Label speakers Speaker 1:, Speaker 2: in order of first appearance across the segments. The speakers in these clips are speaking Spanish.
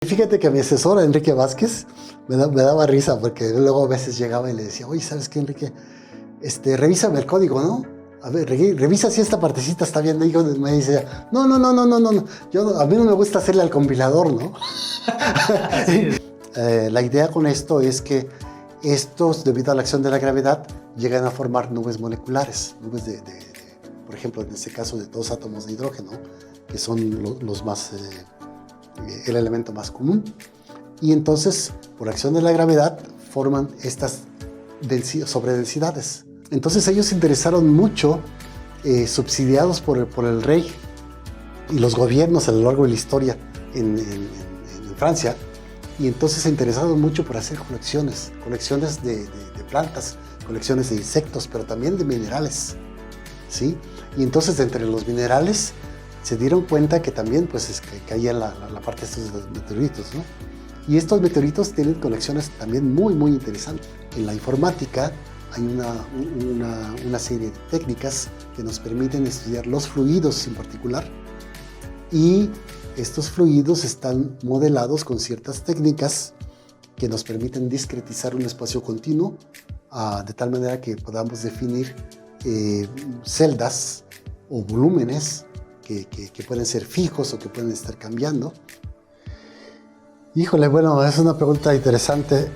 Speaker 1: Fíjate que mi asesor, Enrique Vázquez, me daba risa porque luego a veces llegaba y le decía, oye, ¿sabes qué, Enrique? Revísame el código, ¿no? A ver, revisa si esta partecita está bien. Y me dice, no. A mí no me gusta hacerle al compilador, ¿no?
Speaker 2: Así es.
Speaker 1: La idea con esto es que estos, debido a la acción de la gravedad, llegan a formar nubes moleculares, nubes por ejemplo, en este caso de 2 átomos de hidrógeno, que son los más, el elemento más común. Y entonces, por acción de la gravedad, forman estas sobredensidades. Entonces ellos se interesaron mucho, subsidiados por el rey y los gobiernos a lo largo de la historia en Francia, y entonces se interesaron mucho por hacer colecciones de plantas, colecciones de insectos, pero también de minerales, ¿sí? Y entonces entre los minerales se dieron cuenta que también pues, que caía la parte de estos meteoritos, ¿no? Y estos meteoritos tienen colecciones también muy, muy interesantes. En la informática hay una serie de técnicas que nos permiten estudiar los fluidos en particular, y estos fluidos están modelados con ciertas técnicas que nos permiten discretizar un espacio continuo de tal manera que podamos definir celdas o volúmenes que pueden ser fijos o que pueden estar cambiando. Híjole, bueno, es una pregunta interesante.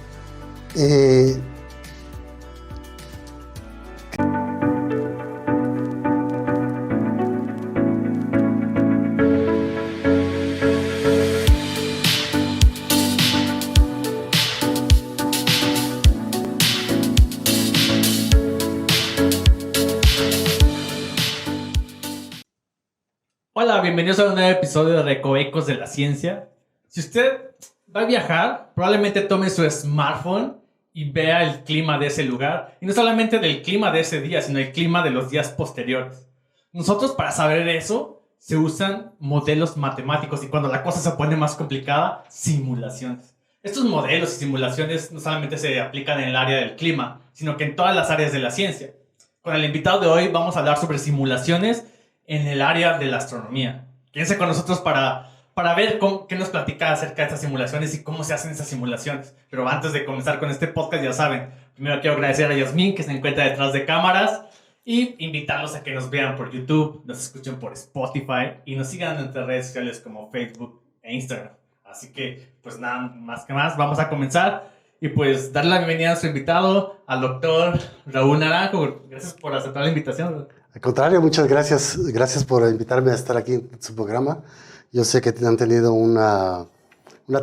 Speaker 2: Hola, bienvenidos a un nuevo episodio de Recovecos de la Ciencia. Si usted va a viajar, probablemente tome su smartphone y vea el clima de ese lugar. Y no solamente del clima de ese día, sino el clima de los días posteriores. Nosotros, para saber eso, se usan modelos matemáticos y cuando la cosa se pone más complicada, simulaciones. Estos modelos y simulaciones no solamente se aplican en el área del clima, sino que en todas las áreas de la ciencia. Con el invitado de hoy vamos a hablar sobre simulaciones en el área de la astronomía. Quédense con nosotros para ver qué nos platica acerca de estas simulaciones y cómo se hacen esas simulaciones. Pero antes de comenzar con este podcast, ya saben, primero quiero agradecer a Yasmín, que se encuentra detrás de cámaras, y invitarlos a que nos vean por YouTube, nos escuchen por Spotify y nos sigan en nuestras redes sociales como Facebook e Instagram. Así que, pues nada más que más, vamos a comenzar. Y pues darle la bienvenida a nuestro invitado, al doctor Raúl Naranjo. Gracias por aceptar la invitación.
Speaker 1: Al contrario, muchas gracias. Gracias por invitarme a estar aquí en su programa. Yo sé que han tenido una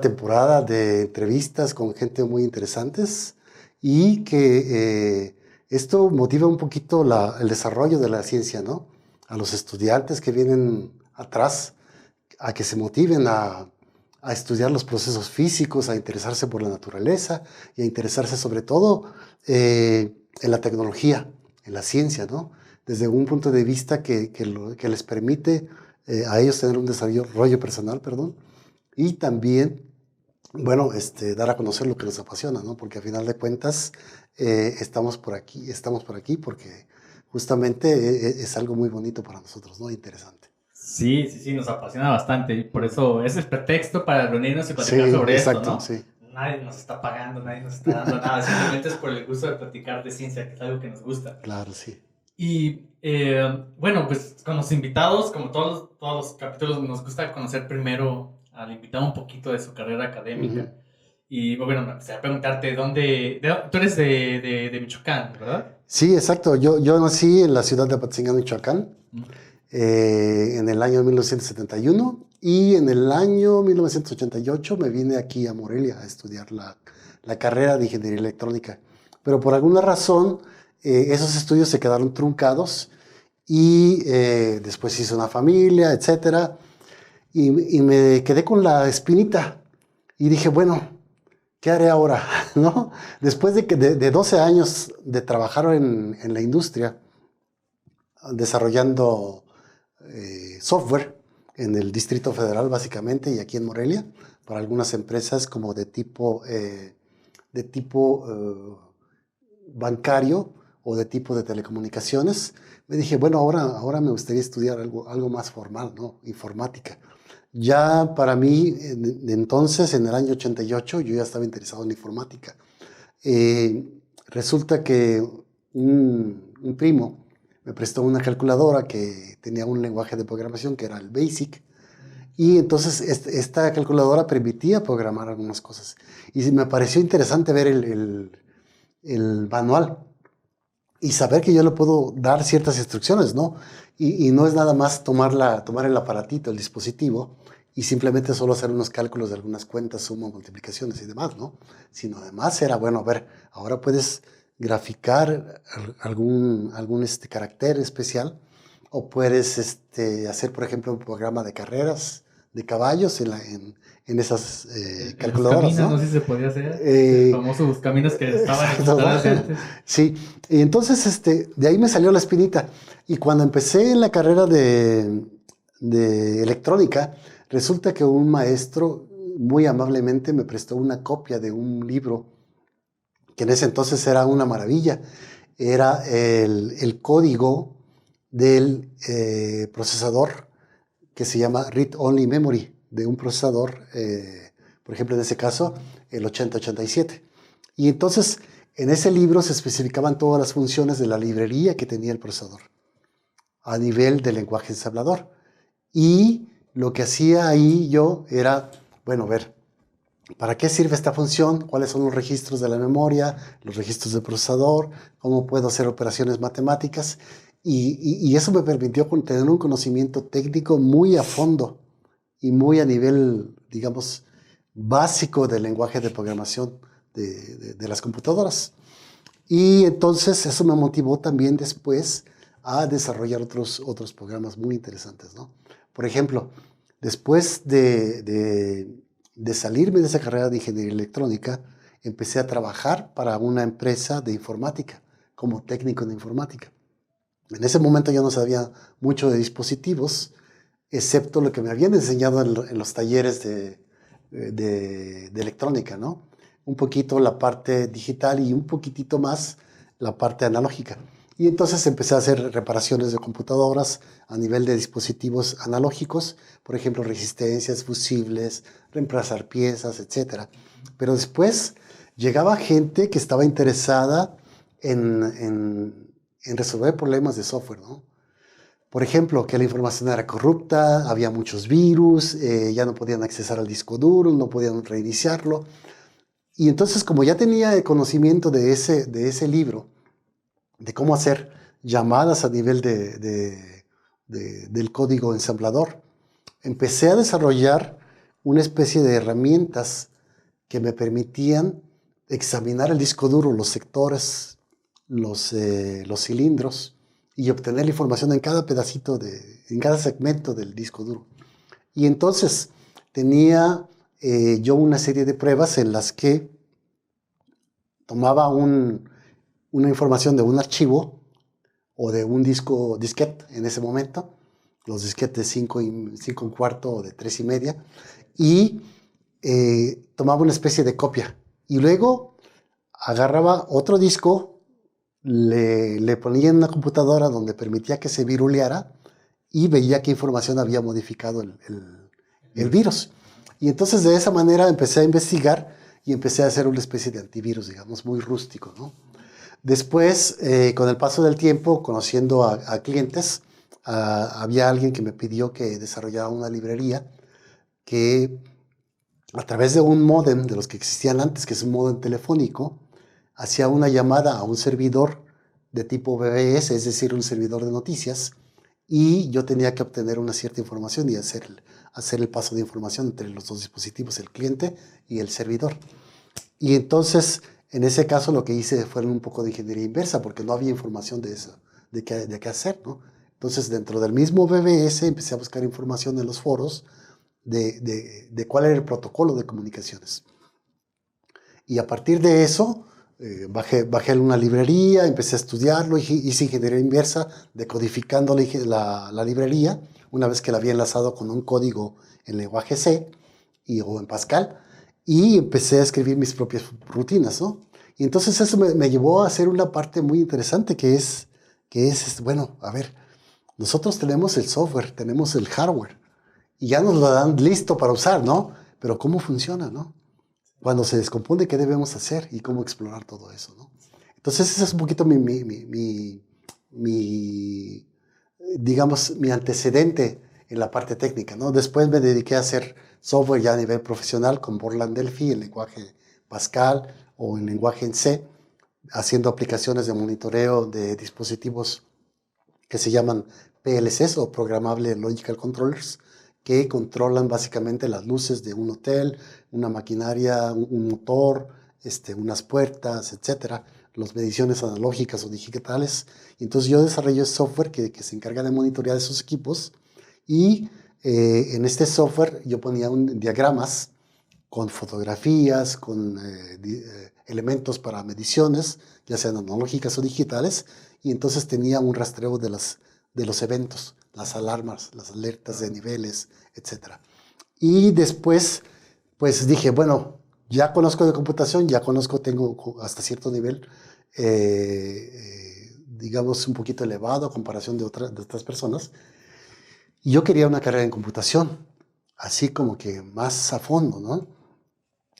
Speaker 1: temporada de entrevistas con gente muy interesantes y que esto motiva un poquito el desarrollo de la ciencia, ¿no? A los estudiantes que vienen atrás, a que se motiven a estudiar los procesos físicos, a interesarse por la naturaleza y a interesarse sobre todo en la tecnología, en la ciencia, ¿no? Desde un punto de vista que les permite a ellos tener un desarrollo personal, y también, bueno, dar a conocer lo que les apasiona, ¿no? Porque a final de cuentas estamos por aquí porque justamente es algo muy bonito para nosotros, ¿no? Interesante.
Speaker 2: Sí, nos apasiona bastante y por eso es el pretexto para reunirnos y platicar sobre
Speaker 1: exacto,
Speaker 2: esto, ¿no?
Speaker 1: Sí.
Speaker 2: Nadie nos está pagando, nadie nos está dando nada, simplemente es por el gusto de platicar de ciencia, que es algo que nos gusta.
Speaker 1: Claro, sí.
Speaker 2: Y bueno, pues con los invitados, como todos los capítulos, nos gusta conocer primero al invitado un poquito de su carrera académica.
Speaker 1: Uh-huh.
Speaker 2: Y bueno, me gustaría preguntarte, tú eres de Michoacán, ¿verdad?
Speaker 1: Sí, exacto. Yo nací en la ciudad de Apatzingán, Michoacán, en el año 1971, y en el año 1988 me vine aquí a Morelia a estudiar la carrera de Ingeniería Electrónica. Pero por alguna razón esos estudios se quedaron truncados y después hice una familia, etcétera, y me quedé con la espinita y dije, bueno, ¿qué haré ahora? ¿No? Después de 12 años de trabajar en la industria, desarrollando software en el Distrito Federal básicamente y aquí en Morelia, para algunas empresas como de tipo bancario o de tipo de telecomunicaciones, me dije, bueno, ahora me gustaría estudiar algo más formal, ¿no? Informática. Ya para mí, entonces, en el año 88, yo ya estaba interesado en la informática. Resulta que un primo me prestó una calculadora que tenía un lenguaje de programación que era el BASIC. Y entonces esta calculadora permitía programar algunas cosas. Y me pareció interesante ver el manual y saber que yo le puedo dar ciertas instrucciones, ¿no? Y no es nada más tomar el aparatito, el dispositivo, y simplemente solo hacer unos cálculos de algunas cuentas, suma, multiplicaciones y demás, ¿no? Sino además era, bueno, a ver, ahora puedes graficar algún carácter especial, o puedes hacer, por ejemplo, un programa de carreras de caballos en esas
Speaker 2: En los
Speaker 1: calculadoras,
Speaker 2: caminos, no
Speaker 1: ¿no?
Speaker 2: sé si se podía hacer. El
Speaker 1: Eh,
Speaker 2: famoso buscaminas que estaban en
Speaker 1: exacto,
Speaker 2: computadoras de
Speaker 1: ¿no?
Speaker 2: antes.
Speaker 1: Sí, y entonces de ahí me salió la espinita. Y cuando empecé en la carrera de electrónica, resulta que un maestro muy amablemente me prestó una copia de un libro que en ese entonces era una maravilla. Era el código del procesador que se llama Read Only Memory, de un procesador, por ejemplo, en ese caso, el 8087. Y entonces, en ese libro se especificaban todas las funciones de la librería que tenía el procesador a nivel de lenguaje ensamblador. Y lo que hacía ahí yo era, bueno, ver, ¿para qué sirve esta función? ¿Cuáles son los registros de la memoria, los registros del procesador? ¿Cómo puedo hacer operaciones matemáticas? Y eso me permitió tener un conocimiento técnico muy a fondo y muy a nivel, digamos, básico del lenguaje de programación de las computadoras. Y entonces eso me motivó también después a desarrollar otros programas muy interesantes, ¿no? Por ejemplo, después de salirme de esa carrera de ingeniería electrónica, empecé a trabajar para una empresa de informática, como técnico de informática. En ese momento yo no sabía mucho de dispositivos, excepto lo que me habían enseñado en los talleres de electrónica, ¿no? Un poquito la parte digital y un poquitito más la parte analógica. Y entonces empecé a hacer reparaciones de computadoras a nivel de dispositivos analógicos, por ejemplo, resistencias, fusibles, reemplazar piezas, etc. Pero después llegaba gente que estaba interesada en resolver problemas de software, ¿no? Por ejemplo, que la información era corrupta, había muchos virus, ya no podían accesar al disco duro, no podían reiniciarlo. Y entonces, como ya tenía el conocimiento de ese libro, de cómo hacer llamadas a nivel del código ensamblador, empecé a desarrollar una especie de herramientas que me permitían examinar el disco duro, los sectores, los cilindros, y obtener la información en cada pedacito, en cada segmento del disco duro. Y entonces tenía yo una serie de pruebas en las que tomaba una información de un archivo o de un disquete en ese momento, los disquetes 5 1/4 o de 3 1/2, y tomaba una especie de copia. Y luego agarraba otro disco, le ponía en una computadora donde permitía que se viruleara y veía qué información había modificado el virus. Y entonces de esa manera empecé a investigar y empecé a hacer una especie de antivirus, digamos, muy rústico, ¿no? Después, con el paso del tiempo, conociendo a clientes, había alguien que me pidió que desarrollara una librería que a través de un módem de los que existían antes, que es un módem telefónico, hacía una llamada a un servidor de tipo BBS, es decir, un servidor de noticias, y yo tenía que obtener una cierta información y hacer el paso de información entre los dos dispositivos, el cliente y el servidor. Y entonces, en ese caso, lo que hice fue un poco de ingeniería inversa, porque no había información de eso, de qué hacer, ¿no? Entonces, dentro del mismo BBS, empecé a buscar información en los foros de cuál era el protocolo de comunicaciones. Y a partir de eso, bajé una librería, empecé a estudiarlo, hice ingeniería inversa, decodificando la librería, una vez que la había enlazado con un código en lenguaje C o en Pascal, y empecé a escribir mis propias rutinas, ¿no? Y entonces eso me llevó a hacer una parte muy interesante que es, bueno, a ver, nosotros tenemos el software, tenemos el hardware, y ya nos lo dan listo para usar, ¿no? Pero ¿cómo funciona, no? Cuando se descompone, ¿qué debemos hacer? Y cómo explorar todo eso, ¿no? Entonces, ese es un poquito mi, digamos, mi antecedente en la parte técnica, ¿no? Después me dediqué a hacer software ya a nivel profesional con Borland Delphi, en lenguaje Pascal o en lenguaje en C, haciendo aplicaciones de monitoreo de dispositivos que se llaman PLCs o Programmable Logical Controllers, que controlan básicamente las luces de un hotel, una maquinaria, un motor, unas puertas, etcétera, las mediciones analógicas o digitales. Entonces yo desarrollé software que se encarga de monitorear esos equipos y en este software yo ponía diagramas con fotografías, con elementos para mediciones, ya sean analógicas o digitales, y entonces tenía un rastreo de los eventos, las alarmas, las alertas de niveles, etc. Y después, pues dije, bueno, ya conozco de computación, ya conozco, tengo hasta cierto nivel, digamos, un poquito elevado a comparación de otras personas, y yo quería una carrera en computación, así como que más a fondo, ¿no?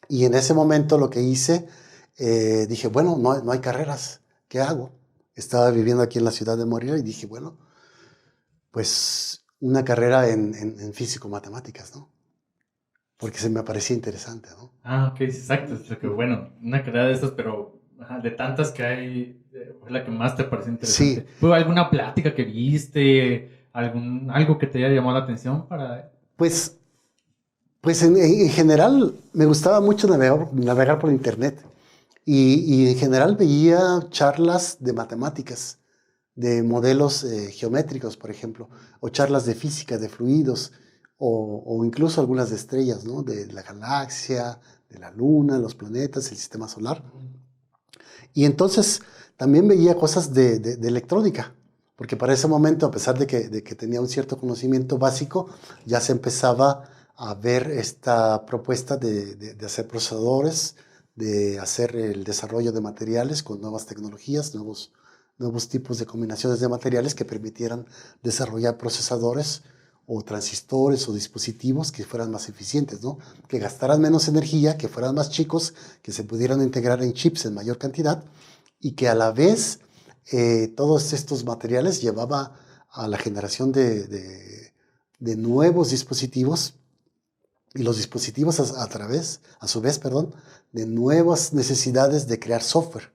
Speaker 1: Y en ese momento lo que hice, dije, bueno, no hay carreras, ¿qué hago? Estaba viviendo aquí en la ciudad de Morelia y dije, bueno, pues una carrera en físico-matemáticas, ¿no? Porque se me parecía interesante, ¿no?
Speaker 2: Ah, ok, exacto. Es lo que, bueno, una carrera de estas, pero ajá, de tantas que hay, fue la que más te pareció
Speaker 1: Sí,
Speaker 2: interesante. ¿Fue alguna plática que viste? Algo que te haya llamado la atención para...?
Speaker 1: pues, pues en general me gustaba mucho navegar por internet y en general veía charlas de matemáticas, de modelos geométricos, por ejemplo, o charlas de física, de fluidos, o incluso algunas de estrellas, ¿no? De la galaxia, de la luna, los planetas, el sistema solar. Y entonces también veía cosas de electrónica, porque para ese momento, a pesar de que tenía un cierto conocimiento básico, ya se empezaba a ver esta propuesta de hacer procesadores, de hacer el desarrollo de materiales con nuevas tecnologías, nuevos tipos de combinaciones de materiales que permitieran desarrollar procesadores o transistores o dispositivos que fueran más eficientes, ¿no? Que gastaran menos energía, que fueran más chicos, que se pudieran integrar en chips en mayor cantidad y que a la vez todos estos materiales llevaba a la generación de nuevos dispositivos y los dispositivos a su vez, perdón, de nuevas necesidades de crear software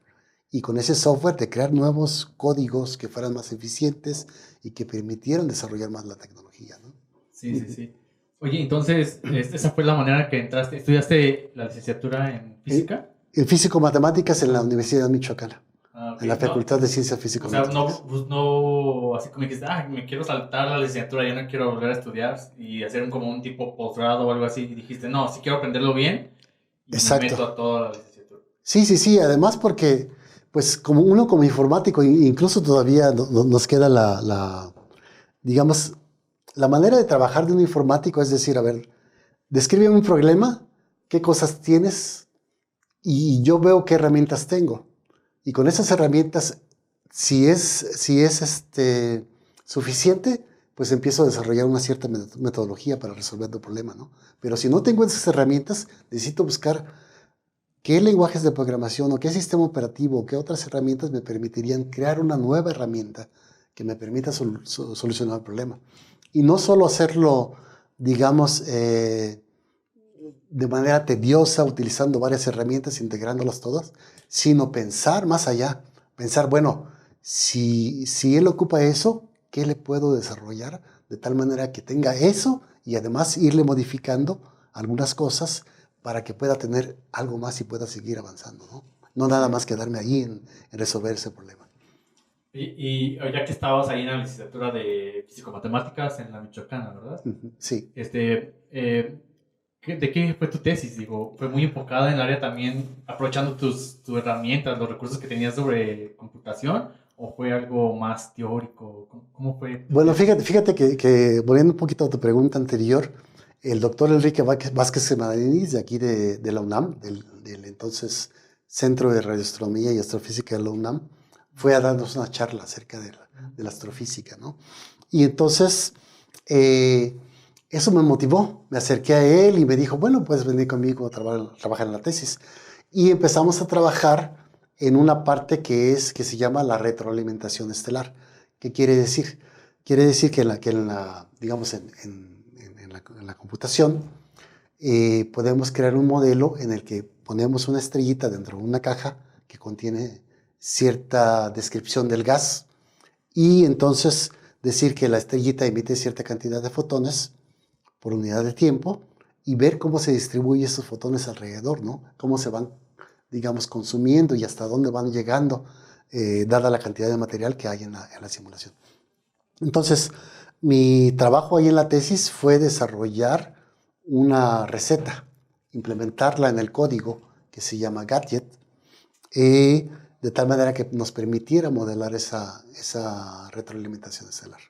Speaker 1: y con ese software de crear nuevos códigos que fueran más eficientes y que permitieran desarrollar más la tecnología, ¿no?
Speaker 2: Sí, sí, sí. Oye, entonces, ¿esa fue la manera que entraste? ¿Estudiaste la licenciatura en física?
Speaker 1: En físico-matemáticas en la Universidad Michoacana,
Speaker 2: Ah, ok.
Speaker 1: en la
Speaker 2: No,
Speaker 1: Facultad de Ciencias
Speaker 2: o sea,
Speaker 1: Físico-Matemáticas.
Speaker 2: no, pues no, así como dijiste, ah, me quiero saltar la licenciatura, ya no quiero volver a estudiar y hacer como un tipo posgrado o algo así. Y dijiste, no, sí quiero aprenderlo bien y me
Speaker 1: Exacto.
Speaker 2: meto a toda la licenciatura.
Speaker 1: Sí, además porque, pues como uno como informático, incluso todavía nos queda digamos, la manera de trabajar de un informático es decir, a ver, descríbeme un problema, qué cosas tienes y yo veo qué herramientas tengo. Y con esas herramientas, si es suficiente, pues empiezo a desarrollar una cierta metodología para resolver tu problema, ¿no? Pero si no tengo esas herramientas, necesito buscar qué lenguajes de programación o qué sistema operativo o qué otras herramientas me permitirían crear una nueva herramienta que me permita solucionar el problema. Y no solo hacerlo, digamos, de manera tediosa, utilizando varias herramientas, integrándolas todas, sino pensar más allá. Pensar, bueno, si él ocupa eso, ¿qué le puedo desarrollar de tal manera que tenga eso y además irle modificando algunas cosas para que pueda tener algo más y pueda seguir avanzando, ¿no? No nada más quedarme ahí en resolver ese problema.
Speaker 2: Y ya que estabas ahí en la licenciatura de físico-matemáticas en la Michoacana, ¿verdad?
Speaker 1: Sí.
Speaker 2: ¿De qué fue tu tesis? Digo, ¿fue muy enfocada en el área también, aprovechando tus herramientas, los recursos que tenías sobre computación? ¿O fue algo más teórico? ¿Cómo fue tu
Speaker 1: Bueno,
Speaker 2: tesis?
Speaker 1: fíjate que volviendo un poquito a tu pregunta anterior, el doctor Enrique Vázquez Madarinis, de aquí de la UNAM, del entonces Centro de Radioastronomía y Astrofísica de la UNAM, fue a darnos una charla acerca de la astrofísica, ¿no? Y entonces, Eso me motivó, me acerqué a él y me dijo, bueno, puedes venir conmigo a trabajar en la tesis. Y empezamos a trabajar en una parte que se llama la retroalimentación estelar. ¿Qué quiere decir? Quiere decir que digamos, en la computación podemos crear un modelo en el que ponemos una estrellita dentro de una caja que contiene cierta descripción del gas y entonces decir que la estrellita emite cierta cantidad de fotones por unidad de tiempo y ver cómo se distribuyen esos fotones alrededor, ¿no? Cómo se van, digamos, consumiendo y hasta dónde van llegando, dada la cantidad de material que hay en la simulación. Entonces, mi trabajo ahí en la tesis fue desarrollar una receta, implementarla en el código que se llama Gadget, de tal manera que nos permitiera modelar esa retroalimentación estelar.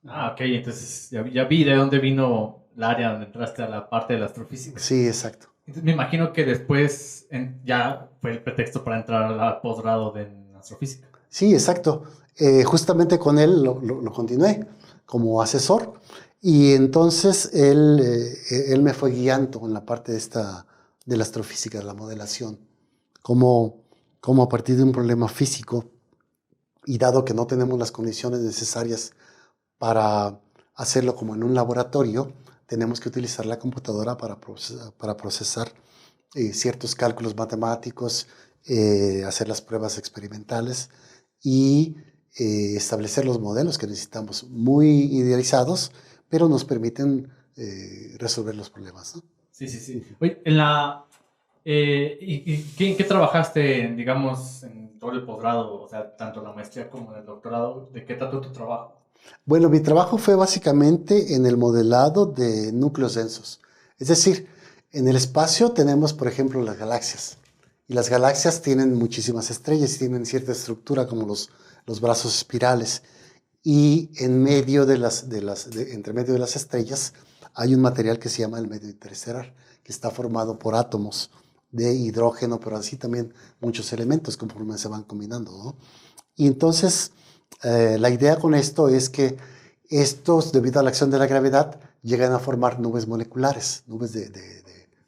Speaker 2: Ah, ok, entonces ya vi de dónde vino el área donde entraste a la parte de la astrofísica.
Speaker 1: Sí, exacto.
Speaker 2: Entonces, me imagino que después ya fue el pretexto para entrar al posgrado en astrofísica.
Speaker 1: Sí, exacto. Justamente con él lo continué como asesor y entonces él me fue guiando en la parte de la astrofísica, de la modelación, como a partir de un problema físico y dado que no tenemos las condiciones necesarias para hacerlo como en un laboratorio, tenemos que utilizar la computadora para procesar ciertos cálculos matemáticos, hacer las pruebas experimentales y establecer los modelos que necesitamos, muy idealizados, pero nos permiten resolver los problemas, ¿no?
Speaker 2: Sí, sí, sí. Oye, ¿en qué trabajaste, digamos, en todo el posgrado? O sea, tanto en la maestría como en el doctorado. ¿De qué trató tu trabajo?
Speaker 1: Bueno, mi trabajo fue básicamente en el modelado de núcleos densos. Es decir, en el espacio tenemos, por ejemplo, las galaxias. Y las galaxias tienen muchísimas estrellas y tienen cierta estructura como los brazos espirales. Y entre medio de las estrellas hay un material que se llama el medio interestelar, que está formado por átomos de hidrógeno, pero así también muchos elementos conforme se van combinando, ¿no? Y entonces la idea con esto es que estos, debido a la acción de la gravedad, llegan a formar nubes moleculares, nubes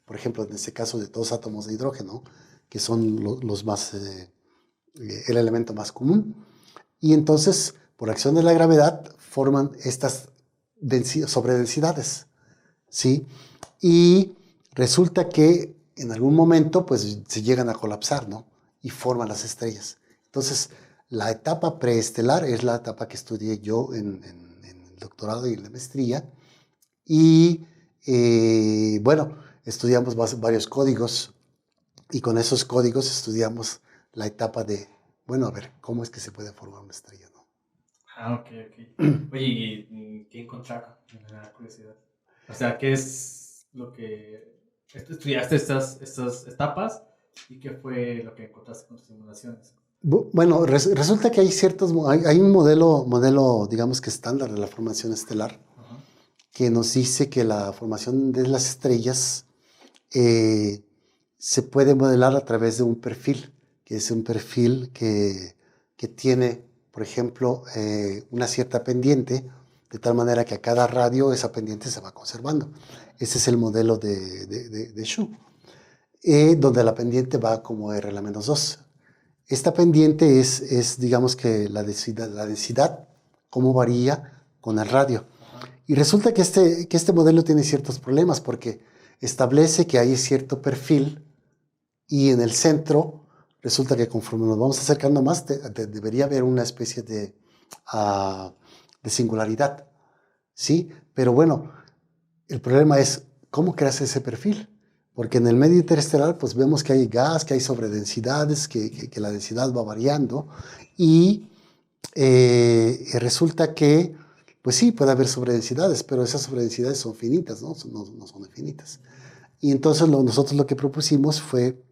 Speaker 1: por ejemplo, en este caso de dos átomos de hidrógeno, que son el elemento más común. Y entonces, por acción de la gravedad, forman estas sobredensidades, ¿sí? Y resulta que en algún momento, pues, se llegan a colapsar, ¿no? Y forman las estrellas. Entonces, la etapa preestelar es la etapa que estudié yo en el doctorado y en la maestría. Y, bueno, estudiamos varios códigos y con esos códigos estudiamos la etapa de, bueno, a ver, ¿cómo es que se puede formar una estrella, ¿no?
Speaker 2: Ah, ok, ok. Oye, ¿y qué encontraron? Me da curiosidad. O sea, ¿qué es lo que estudiaste estas etapas y qué fue lo que encontraste con tus simulaciones?
Speaker 1: Bueno, resulta que hay un modelo, digamos que estándar de la formación estelar,
Speaker 2: Ajá.
Speaker 1: que nos dice que la formación de las estrellas se puede modelar a través de un perfil, que es un perfil que tiene, por ejemplo, una cierta pendiente, de tal manera que a cada radio esa pendiente se va conservando. Ese es el modelo de Shu, donde la pendiente va como R a la menos 2. Esta pendiente digamos que la densidad, cómo varía con el radio.
Speaker 2: Ajá.
Speaker 1: Y resulta que este modelo tiene ciertos problemas porque establece que hay cierto perfil y en el centro resulta que conforme nos vamos acercando más debería haber una especie de singularidad, ¿sí? Pero bueno, el problema es cómo creas ese perfil. Porque en el medio interestelar pues vemos que hay gas, que hay sobredensidades, que la densidad va variando y resulta que pues sí, puede haber sobredensidades, pero esas sobredensidades son finitas, ¿no? No son infinitas. Y entonces nosotros lo que propusimos fue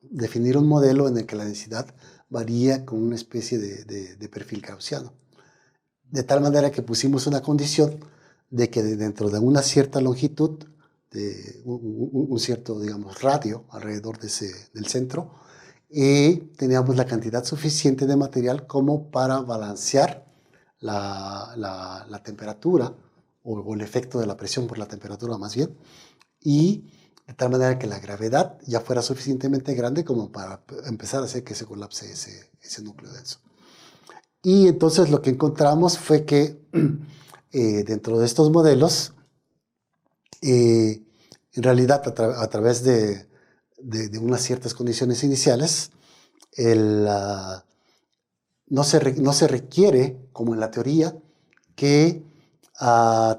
Speaker 1: definir un modelo en el que la densidad varía con una especie de perfil gaussiano. De tal manera que pusimos una condición de que dentro de una cierta longitud, de un cierto, digamos, radio alrededor del centro, teníamos la cantidad suficiente de material como para balancear la temperatura o el efecto de la presión por la temperatura más bien, y de tal manera que la gravedad ya fuera suficientemente grande como para empezar a hacer que se colapse ese núcleo denso. Y entonces lo que encontramos fue que dentro de estos modelos, en realidad a través de unas ciertas condiciones iniciales, no se requiere, como en la teoría, que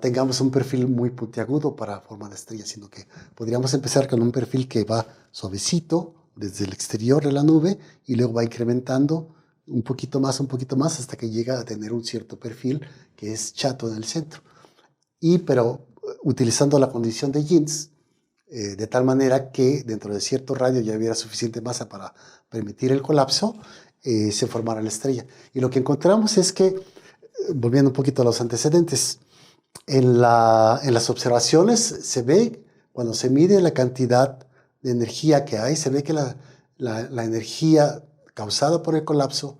Speaker 1: tengamos un perfil muy puntiagudo para formar estrellas, sino que podríamos empezar con un perfil que va suavecito desde el exterior de la nube y luego va incrementando un poquito más, hasta que llega a tener un cierto perfil que es chato en el centro. Pero utilizando la condición de Jeans, de tal manera que dentro de cierto radio ya hubiera suficiente masa para permitir el colapso, se formara la estrella. Y lo que encontramos es que, volviendo un poquito a los antecedentes, en las observaciones se ve, cuando se mide la cantidad de energía que hay, se ve que la energía causada por el colapso,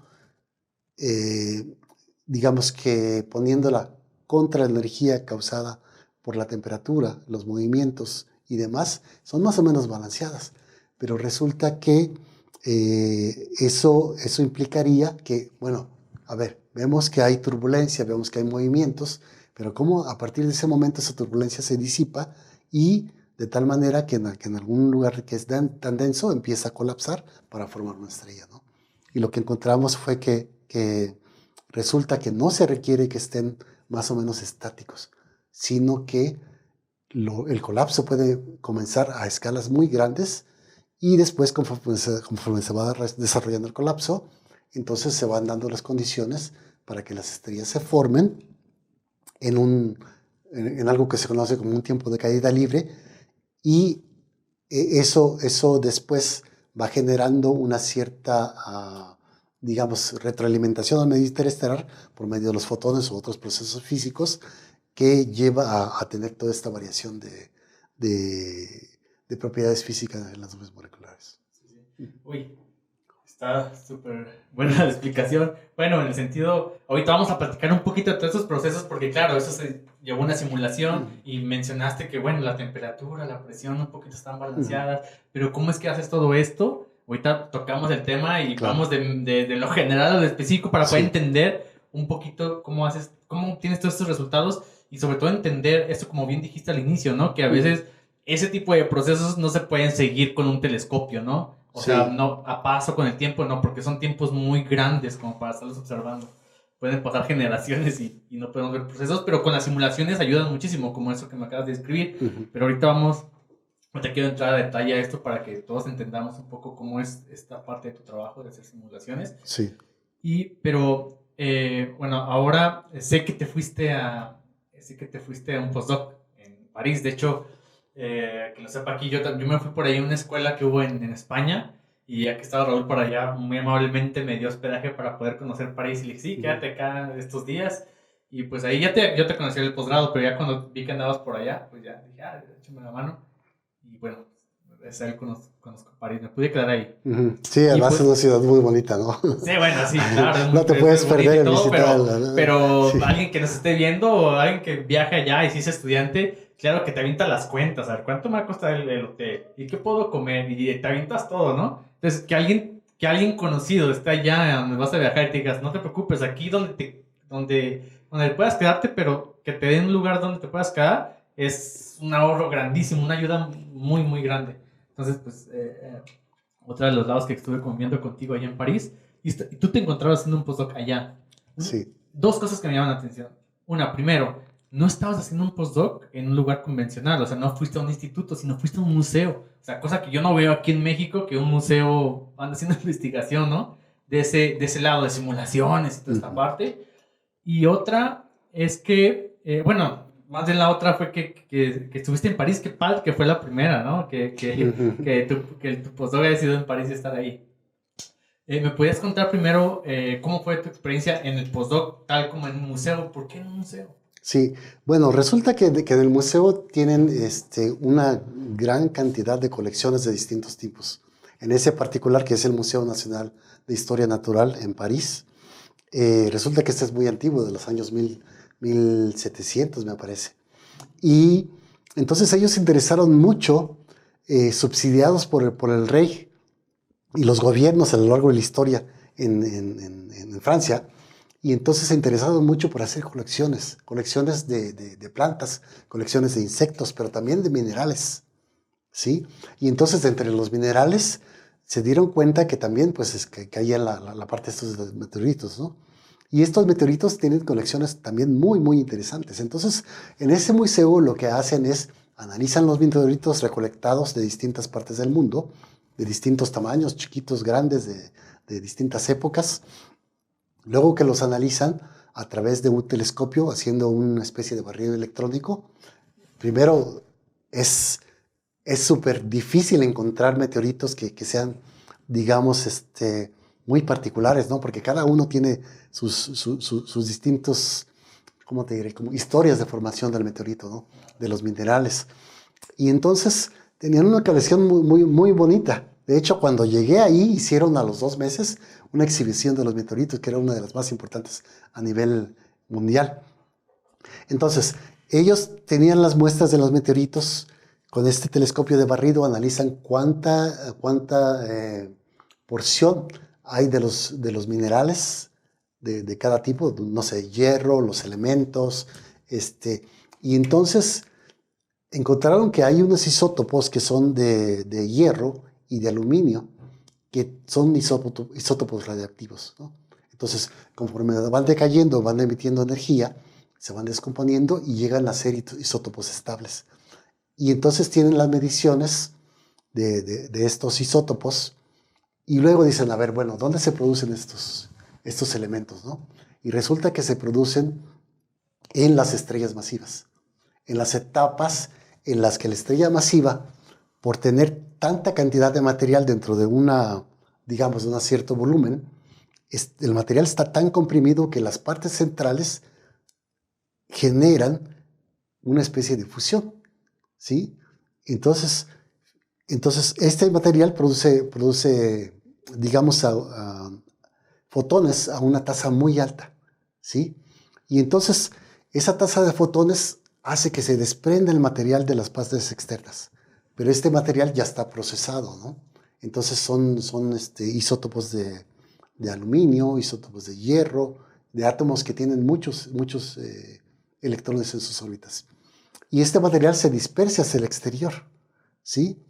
Speaker 1: digamos que poniéndola contra la energía causada por la temperatura, los movimientos y demás, son más o menos balanceadas. Pero resulta que eso implicaría que, bueno, a ver, vemos que hay turbulencia, vemos que hay movimientos, pero cómo a partir de ese momento esa turbulencia se disipa y de tal manera que en algún lugar que es tan denso empieza a colapsar para formar una estrella, ¿no? Y lo que encontramos fue que resulta que no se requiere que estén más o menos estáticos, sino que el colapso puede comenzar a escalas muy grandes y después, conforme se va desarrollando el colapso, entonces se van dando las condiciones para que las estrellas se formen en algo que se conoce como un tiempo de caída libre, y eso después va generando una cierta, digamos, retroalimentación al medio interestelar por medio de los fotones u otros procesos físicos que lleva a tener toda esta variación de propiedades físicas en las nubes moleculares.
Speaker 2: Sí. Uy, está súper buena la explicación. Bueno, en el sentido, ahorita vamos a platicar un poquito de todos esos procesos, porque claro, eso se llevó una simulación y mencionaste que, bueno, la temperatura, la presión un poquito están balanceadas, pero ¿cómo es que haces todo esto? Ahorita tocamos el tema y vamos de lo general a lo específico para poder entender un poquito cómo obtienes todos estos resultados y sobre todo entender esto, como bien dijiste al inicio, ¿no? Que a veces ese tipo de procesos no se pueden seguir con un telescopio, ¿no? O sea, no a paso con el tiempo, no, porque son tiempos muy grandes como para estarlos observando. Pueden pasar generaciones y no podemos ver procesos, pero con las simulaciones ayudan muchísimo, como eso que me acabas de describir. Pero ahorita te quiero entrar a detalle a esto para que todos entendamos un poco cómo es esta parte de tu trabajo de hacer simulaciones.
Speaker 1: Sí.
Speaker 2: Pero, bueno, ahora sé que te fuiste a un postdoc en París. De hecho, que lo sepa aquí, yo me fui por ahí a una escuela que hubo en España, y ya que estaba Raúl por allá, muy amablemente me dio hospedaje para poder conocer París, y le dije, sí, quédate acá estos días, y pues ahí yo te conocí en el posgrado, pero ya cuando vi que andabas por allá, pues ya dije, échame la mano, y bueno, es ahí conozco París, me pude quedar ahí.
Speaker 1: Sí, además es una ciudad muy bonita, ¿no?
Speaker 2: Sí, bueno, sí, claro.
Speaker 1: No te puedes perder el visitarla, ¿no?
Speaker 2: Pero alguien que nos esté viendo o alguien que viaje allá y si es estudiante, claro que te avienta las cuentas, a ver, ¿cuánto me va a costar el hotel? ¿Y qué puedo comer? Y te avientas todo, ¿no? Entonces, que alguien conocido esté allá donde vas a viajar y te digas, no te preocupes, aquí donde puedas quedarte, pero que te den un lugar donde te puedas quedar, es un ahorro grandísimo, una ayuda muy, muy grande. Entonces, pues, otro de los lados que estuve conviviendo contigo allá en París, y tú te encontrabas haciendo un postdoc allá.
Speaker 1: Sí.
Speaker 2: Dos cosas que me llaman la atención. Una, primero, no estabas haciendo un postdoc en un lugar convencional, o sea, no fuiste a un instituto, sino fuiste a un museo. O sea, cosa que yo no veo aquí en México, que un museo anda haciendo investigación, ¿no? De ese lado de simulaciones y toda esta parte. Y otra es que, bueno, más bien la otra fue que estuviste en París, qué padre que fue la primera, ¿no? Que tu postdoc haya sido en París y estar ahí. ¿Me podías contar primero cómo fue tu experiencia en el postdoc, tal como en un museo? ¿Por qué en un museo?
Speaker 1: Sí, bueno, resulta que en el museo tienen una gran cantidad de colecciones de distintos tipos. En ese particular, que es el Museo Nacional de Historia Natural en París, resulta que este es muy antiguo, de los años 1700 me parece. Y entonces ellos se interesaron mucho, subsidiados por el rey y los gobiernos a lo largo de la historia en Francia, y entonces se interesaron mucho por hacer colecciones de plantas, colecciones de insectos, pero también de minerales, ¿sí? Y entonces entre los minerales se dieron cuenta que también pues que caía la parte de estos meteoritos, ¿no? Y estos meteoritos tienen colecciones también muy, muy interesantes. Entonces, en ese museo lo que hacen es analizan los meteoritos recolectados de distintas partes del mundo, de distintos tamaños, chiquitos, grandes, de distintas épocas. Luego que los analizan a través de un telescopio, haciendo una especie de barrido electrónico, primero es súper difícil encontrar meteoritos que sean, digamos, muy particulares, ¿no? Porque cada uno tiene sus distintos, ¿cómo te diré? Como historias de formación del meteorito, ¿no? De los minerales. Y entonces tenían una colección muy, muy, muy bonita. De hecho, cuando llegué ahí, hicieron a los 2 meses una exhibición de los meteoritos, que era una de las más importantes a nivel mundial. Entonces, ellos tenían las muestras de los meteoritos. Con este telescopio de barrido analizan cuánta porción hay de los minerales de cada tipo, no sé, hierro, los elementos, y entonces encontraron que hay unos isótopos que son de hierro y de aluminio, que son isótopos radiactivos, ¿no? Entonces, conforme van decayendo, van emitiendo energía, se van descomponiendo y llegan a ser isótopos estables. Y entonces tienen las mediciones de estos isótopos y luego dicen, a ver, bueno, ¿dónde se producen estos elementos, ¿no? Y resulta que se producen en las estrellas masivas, en las etapas en las que la estrella masiva, por tener tanta cantidad de material dentro de digamos, de un cierto volumen, el material está tan comprimido que las partes centrales generan una especie de fusión, ¿sí? Entonces este material produce digamos, fotones a una tasa muy alta, ¿sí? Y entonces esa tasa de fotones hace que se desprenda el material de las partes externas, pero este material ya está procesado, ¿no? Entonces son isótopos de aluminio, isótopos de hierro, de átomos que tienen muchos electrones en sus órbitas. Y este material se dispersa hacia el exterior, ¿sí?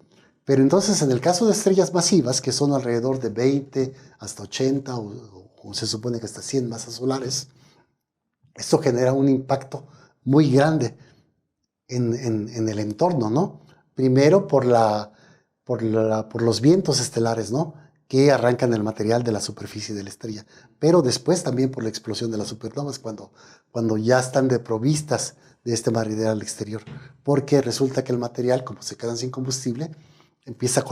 Speaker 1: Pero entonces en el caso de estrellas masivas, que son alrededor de 20 hasta 80 o se supone que hasta 100 masas solares, esto genera un impacto muy grande en el entorno, ¿no? Primero por los vientos estelares, ¿no? Que arrancan el material de la superficie de la estrella, pero después también por la explosión de las supernovas, cuando ya están desprovistas de este material al exterior, porque resulta que el material, como se quedan sin combustible, empieza a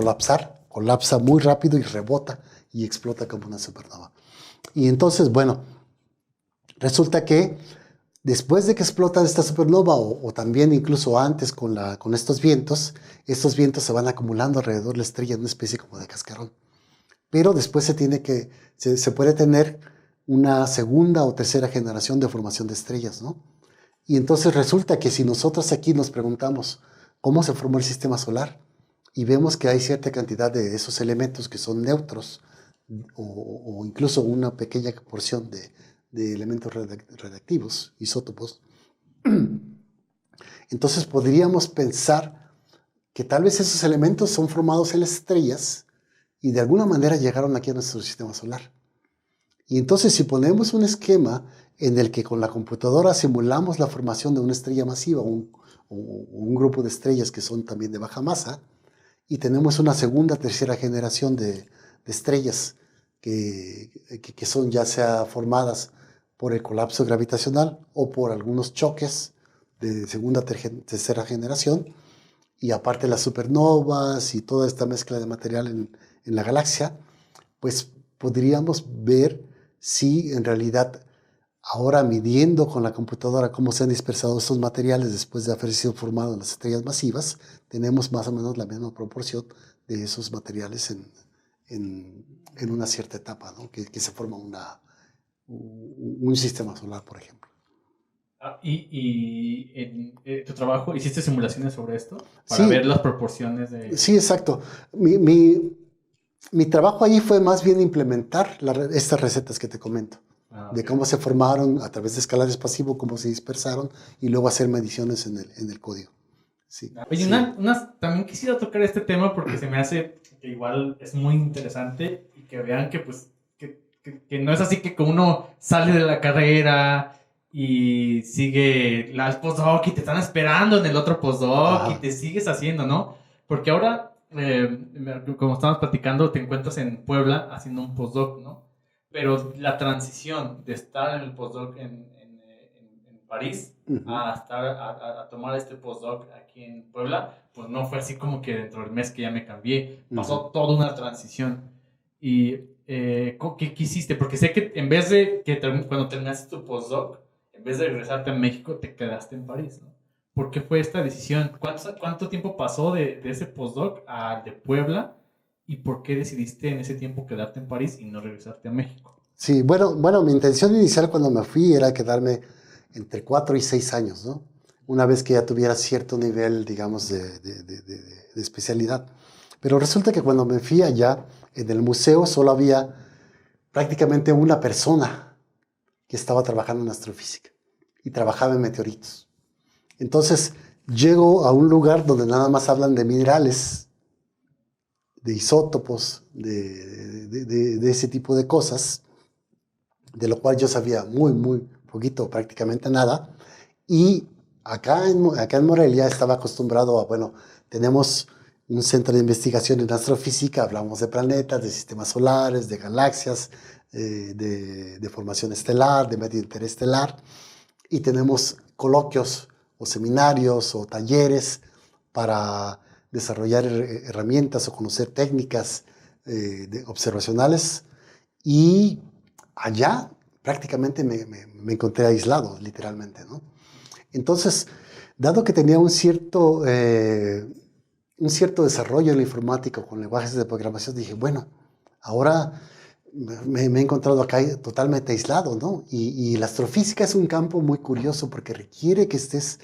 Speaker 1: colapsa muy rápido y rebota y explota como una supernova. Y entonces, bueno, resulta que después de que explota esta supernova, o también incluso antes con estos vientos se van acumulando alrededor de la estrella en una especie como de cascarón. Pero después se puede tener una segunda o tercera generación de formación de estrellas, ¿no? Y entonces resulta que si nosotros aquí nos preguntamos cómo se formó el sistema solar y vemos que hay cierta cantidad de esos elementos que son neutros o incluso una pequeña porción de elementos radiactivos, isótopos, entonces podríamos pensar que tal vez esos elementos son formados en las estrellas y de alguna manera llegaron aquí a nuestro sistema solar. Y entonces si ponemos un esquema en el que con la computadora simulamos la formación de una estrella masiva o un grupo de estrellas que son también de baja masa, y tenemos una segunda, tercera generación de estrellas que son ya sea formadas por el colapso gravitacional o por algunos choques de segunda, tercera generación, y aparte las supernovas y toda esta mezcla de material en la galaxia, pues podríamos ver si en realidad ahora midiendo con la computadora cómo se han dispersado estos materiales después de haber sido formados en las estrellas masivas, tenemos más o menos la misma proporción de esos materiales en una cierta etapa, ¿no? que se forma un sistema solar, por ejemplo.
Speaker 2: Y en tu trabajo, ¿hiciste simulaciones sobre esto? Para
Speaker 1: Sí,
Speaker 2: ver las proporciones de...
Speaker 1: sí, exacto. Mi trabajo ahí fue más bien implementar estas recetas que te comento,
Speaker 2: Ah,
Speaker 1: de
Speaker 2: ok.
Speaker 1: cómo se formaron a través de escalares pasivos, cómo se dispersaron y luego hacer mediciones en el código. Sí,
Speaker 2: Oye,
Speaker 1: sí.
Speaker 2: también quisiera tocar este tema porque se me hace que igual es muy interesante y que vean que pues que no es así que uno sale de la carrera y sigue el postdoc y te están esperando en el otro postdoc y
Speaker 1: Ajá.
Speaker 2: te sigues haciendo, ¿no? Porque ahora, como estábamos platicando, te encuentras en Puebla haciendo un postdoc, ¿no? Pero la transición de estar en el postdoc en París
Speaker 1: Ujú,
Speaker 2: a estar a tomar este postdoc aquí en Puebla, pues no fue así como que dentro del mes que ya me cambié.
Speaker 1: ujú.
Speaker 2: Pasó toda una transición. Y ¿qué hiciste? Porque sé que en vez de que cuando terminaste tu postdoc, en vez de regresarte a México, te quedaste en París, ¿no? ¿Por qué fue esta decisión? ¿Cuánto tiempo pasó de ese postdoc al de Puebla? ¿Y por qué decidiste en ese tiempo quedarte en París y no regresarte a México?
Speaker 1: Sí, bueno, mi intención inicial cuando me fui era quedarme entre 4 y 6 años, ¿no? Una vez que ya tuviera cierto nivel, digamos, de especialidad. Pero resulta que cuando me fui allá, en el museo solo había prácticamente una persona que estaba trabajando en astrofísica y trabajaba en meteoritos. Entonces, llego a un lugar donde nada más hablan de minerales, de isótopos, de ese tipo de cosas, de lo cual yo sabía muy poquito, prácticamente nada. Y acá en Morelia estaba acostumbrado a, bueno, tenemos un centro de investigación en astrofísica, hablamos de planetas, de sistemas solares, de galaxias, de formación estelar, de medio interestelar, y tenemos coloquios o seminarios o talleres para desarrollar herramientas o conocer técnicas observacionales. Y allá prácticamente me encontré aislado, literalmente, ¿no? Entonces, dado que tenía un cierto desarrollo en la informática con lenguajes de programación, dije, bueno, ahora me he encontrado acá totalmente aislado, ¿no? Y la astrofísica es un campo muy curioso porque requiere que estés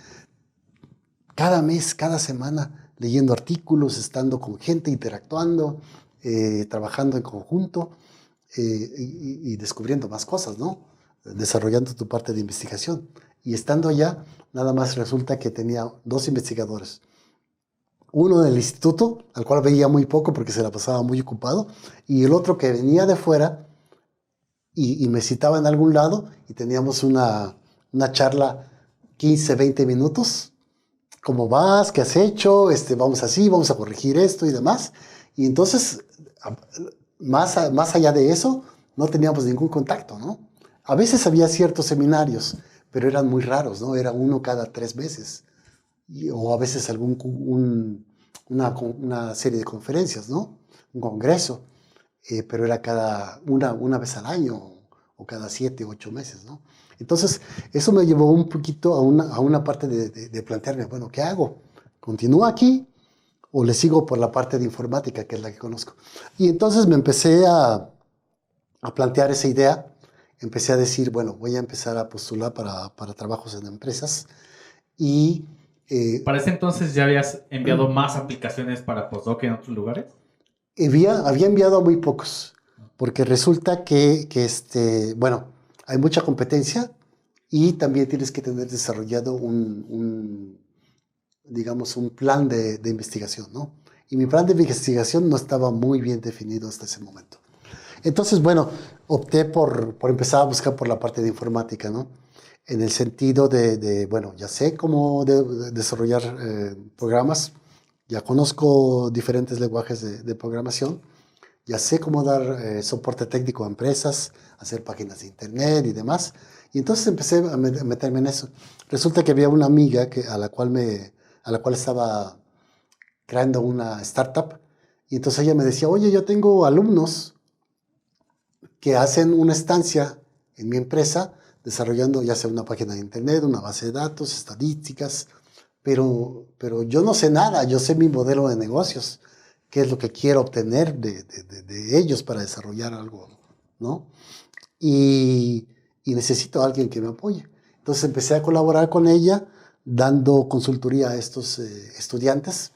Speaker 1: cada mes, cada semana, leyendo artículos, estando con gente, interactuando, trabajando en conjunto y descubriendo más cosas, ¿no? Desarrollando tu parte de investigación. Y estando allá, nada más resulta que tenía 2 investigadores. Uno del instituto, al cual veía muy poco porque se la pasaba muy ocupado, y el otro que venía de fuera y me citaba en algún lado y teníamos una charla 15, 20 minutos. ¿Cómo vas? ¿Qué has hecho? Vamos así, vamos a corregir esto y demás. Y entonces, más allá de eso, no teníamos ningún contacto, ¿no? A veces había ciertos seminarios, pero eran muy raros, ¿no? Era uno cada 3 meses. O a veces una serie de conferencias, ¿no? Un congreso, pero era una vez al año o cada 7, 8 meses, ¿no? Entonces, eso me llevó un poquito a una parte de plantearme, bueno, ¿qué hago? ¿Continúo aquí o le sigo por la parte de informática, que es la que conozco? Y entonces me empecé a plantear esa idea, empecé a decir, bueno, voy a empezar a postular para trabajos en empresas y eh,
Speaker 2: ¿Para ese entonces ya habías enviado más aplicaciones para postdoc en otros lugares?
Speaker 1: había enviado a muy pocos, porque resulta bueno, hay mucha competencia y también tienes que tener desarrollado digamos, un plan de investigación, ¿no? Y mi plan de investigación no estaba muy bien definido hasta ese momento. Entonces, bueno, opté por empezar a buscar por la parte de informática, ¿no? En el sentido bueno, ya sé cómo desarrollar programas, ya conozco diferentes lenguajes de programación, ya sé cómo dar soporte técnico a empresas, hacer páginas de internet y demás. Y entonces empecé a meterme en eso. Resulta que había una amiga a la cual estaba creando una startup. Y entonces ella me decía, oye, yo tengo alumnos que hacen una estancia en mi empresa desarrollando ya sea una página de internet, una base de datos, estadísticas, pero yo no sé nada, yo sé mi modelo de negocios, qué es lo que quiero obtener de ellos para desarrollar algo, ¿no? Y necesito a alguien que me apoye. Entonces empecé a colaborar con ella, dando consultoría a estos estudiantes,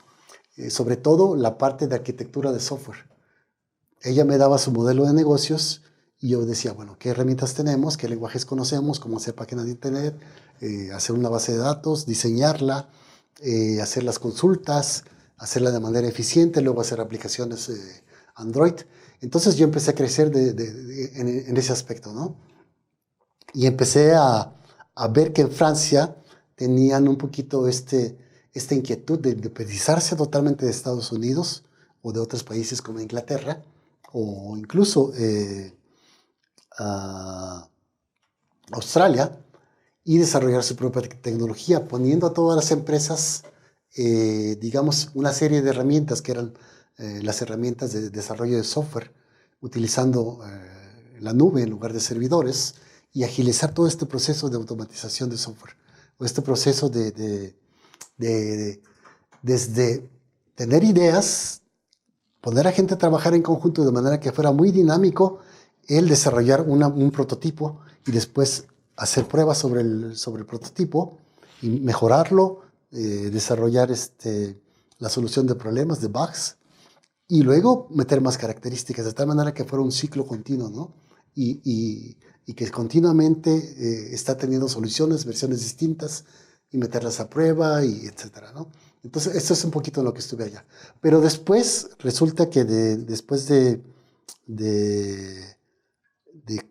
Speaker 1: sobre todo la parte de arquitectura de software. Ella me daba su modelo de negocios y yo decía, bueno, ¿qué herramientas tenemos? ¿Qué lenguajes conocemos? ¿Cómo hacer páginas de internet? Hacer una base de datos, diseñarla, hacer las consultas, hacerla de manera eficiente, luego hacer aplicaciones Android. Entonces yo empecé a crecer en ese aspecto, ¿no? Y empecé a ver que en Francia tenían un poquito esta inquietud de independizarse totalmente de Estados Unidos o de otros países como Inglaterra, o incluso a Australia, y desarrollar su propia tecnología, poniendo a todas las empresas, digamos, una serie de herramientas que eran las herramientas de desarrollo de software, utilizando la nube en lugar de servidores, y agilizar todo este proceso de automatización de software, o este proceso desde tener ideas, poner a gente a trabajar en conjunto de manera que fuera muy dinámico, el desarrollar un prototipo y después hacer pruebas sobre el prototipo y mejorarlo, desarrollar la solución de problemas, de bugs, y luego meter más características, de tal manera que fuera un ciclo continuo, ¿no? Y que continuamente está teniendo soluciones, versiones distintas, y meterlas a prueba, y etcétera, ¿no? Entonces, esto es un poquito en lo que estuve allá. Pero después, resulta que después de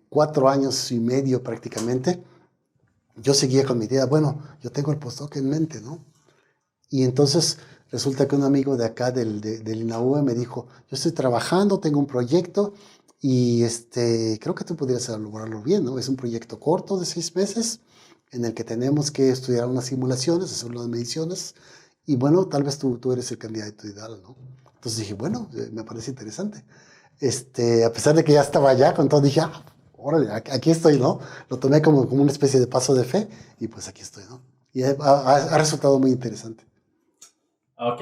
Speaker 1: 4 años y medio prácticamente, yo seguía con mi idea, bueno, yo tengo el postdoc en mente, ¿no? Y entonces resulta que un amigo de acá del INAUE me dijo, yo estoy trabajando, tengo un proyecto y creo que tú podrías lograrlo bien, ¿no? Es un proyecto corto de 6 meses en el que tenemos que estudiar unas simulaciones, hacer unas mediciones y bueno, tal vez tú eres el candidato ideal, ¿no? Entonces dije, bueno, me parece interesante. A pesar de que ya estaba allá, con todo dije, órale, aquí estoy, ¿no? Lo tomé como una especie de paso de fe y pues aquí estoy, ¿no? Y ha resultado muy interesante.
Speaker 2: Ok.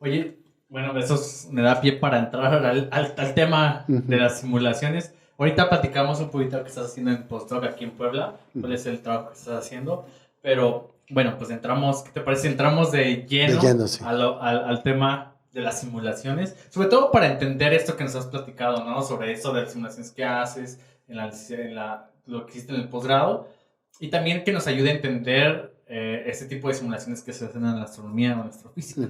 Speaker 2: Oye, bueno, me da pie para entrar al tema de las simulaciones. Ahorita platicamos un poquito lo que estás haciendo en postdoc aquí en Puebla, cuál es el trabajo que estás haciendo, pero bueno, pues entramos, ¿qué te parece? Entramos de lleno
Speaker 1: Sí.
Speaker 2: al tema de las simulaciones, sobre todo para entender esto que nos has platicado, ¿no? Sobre eso de las simulaciones que haces, lo que hiciste en el posgrado, y también que nos ayude a entender este tipo de simulaciones que se hacen en la astronomía o en la astrofísica.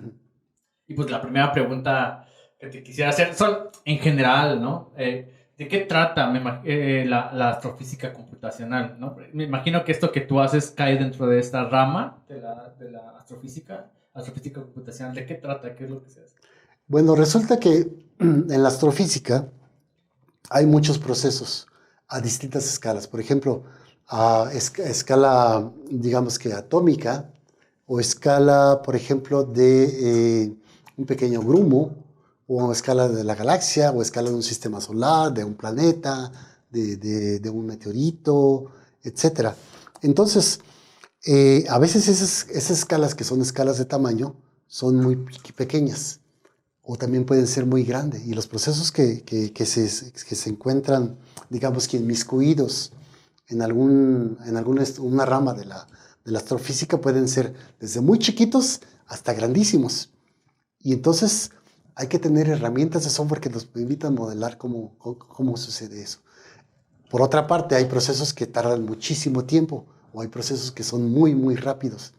Speaker 2: Y pues la primera pregunta que te quisiera hacer son, en general, ¿no? ¿De qué trata la astrofísica computacional, ¿no? Me imagino que esto que tú haces cae dentro de esta rama de la astrofísica computacional. ¿De qué trata? ¿Qué es lo que se hace?
Speaker 1: Bueno, resulta que en la astrofísica hay muchos procesos a distintas escalas. Por ejemplo, a escala, digamos que atómica, o escala, por ejemplo, de un pequeño grumo, o a escala de la galaxia, o a escala de un sistema solar, de un planeta, de un meteorito, etc. Entonces, a veces esas escalas, que son escalas de tamaño, son muy pequeñas o también pueden ser muy grandes. Y los procesos que se encuentran, digamos que inmiscuidos en una rama de la astrofísica pueden ser desde muy chiquitos hasta grandísimos. Y entonces hay que tener herramientas de software que nos permitan modelar cómo sucede eso. Por otra parte, hay procesos que tardan muchísimo tiempo o hay procesos que son muy, muy rápidos.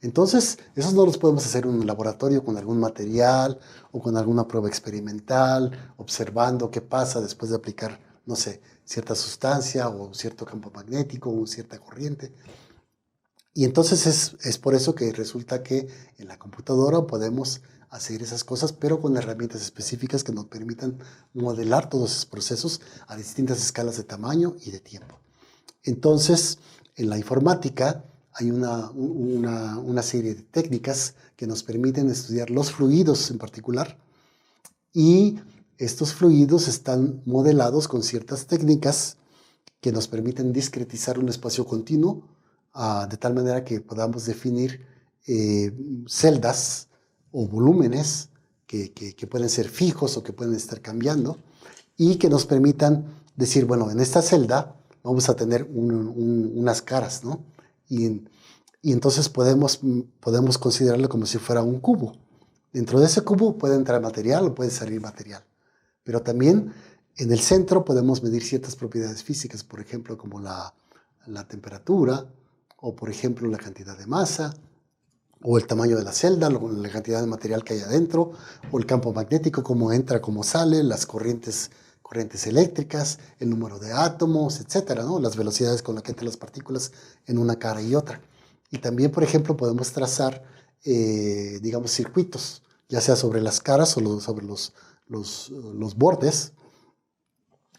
Speaker 1: Entonces, esos no los podemos hacer en un laboratorio con algún material o con alguna prueba experimental, observando qué pasa después de aplicar, no sé, cierta sustancia o cierto campo magnético o cierta corriente. Y entonces es por eso que resulta que en la computadora podemos hacer esas cosas, pero con herramientas específicas que nos permitan modelar todos esos procesos a distintas escalas de tamaño y de tiempo. Entonces, en la informática hay una serie de técnicas que nos permiten estudiar los fluidos en particular, y estos fluidos están modelados con ciertas técnicas que nos permiten discretizar un espacio continuo, de tal manera que podamos definir celdas o volúmenes que pueden ser fijos o que pueden estar cambiando, y que nos permitan decir, bueno, en esta celda vamos a tener unas caras, ¿no? Y entonces podemos considerarlo como si fuera un cubo. Dentro de ese cubo puede entrar material o puede salir material. Pero también en el centro podemos medir ciertas propiedades físicas, por ejemplo, como la temperatura, o por ejemplo la cantidad de masa, o el tamaño de la celda, la cantidad de material que hay adentro, o el campo magnético, cómo entra, cómo sale, las corrientes eléctricas, el número de átomos, etcétera, ¿no? Las velocidades con las que entran las partículas en una cara y otra. Y también, por ejemplo, podemos trazar, digamos, circuitos, ya sea sobre las caras o sobre los bordes,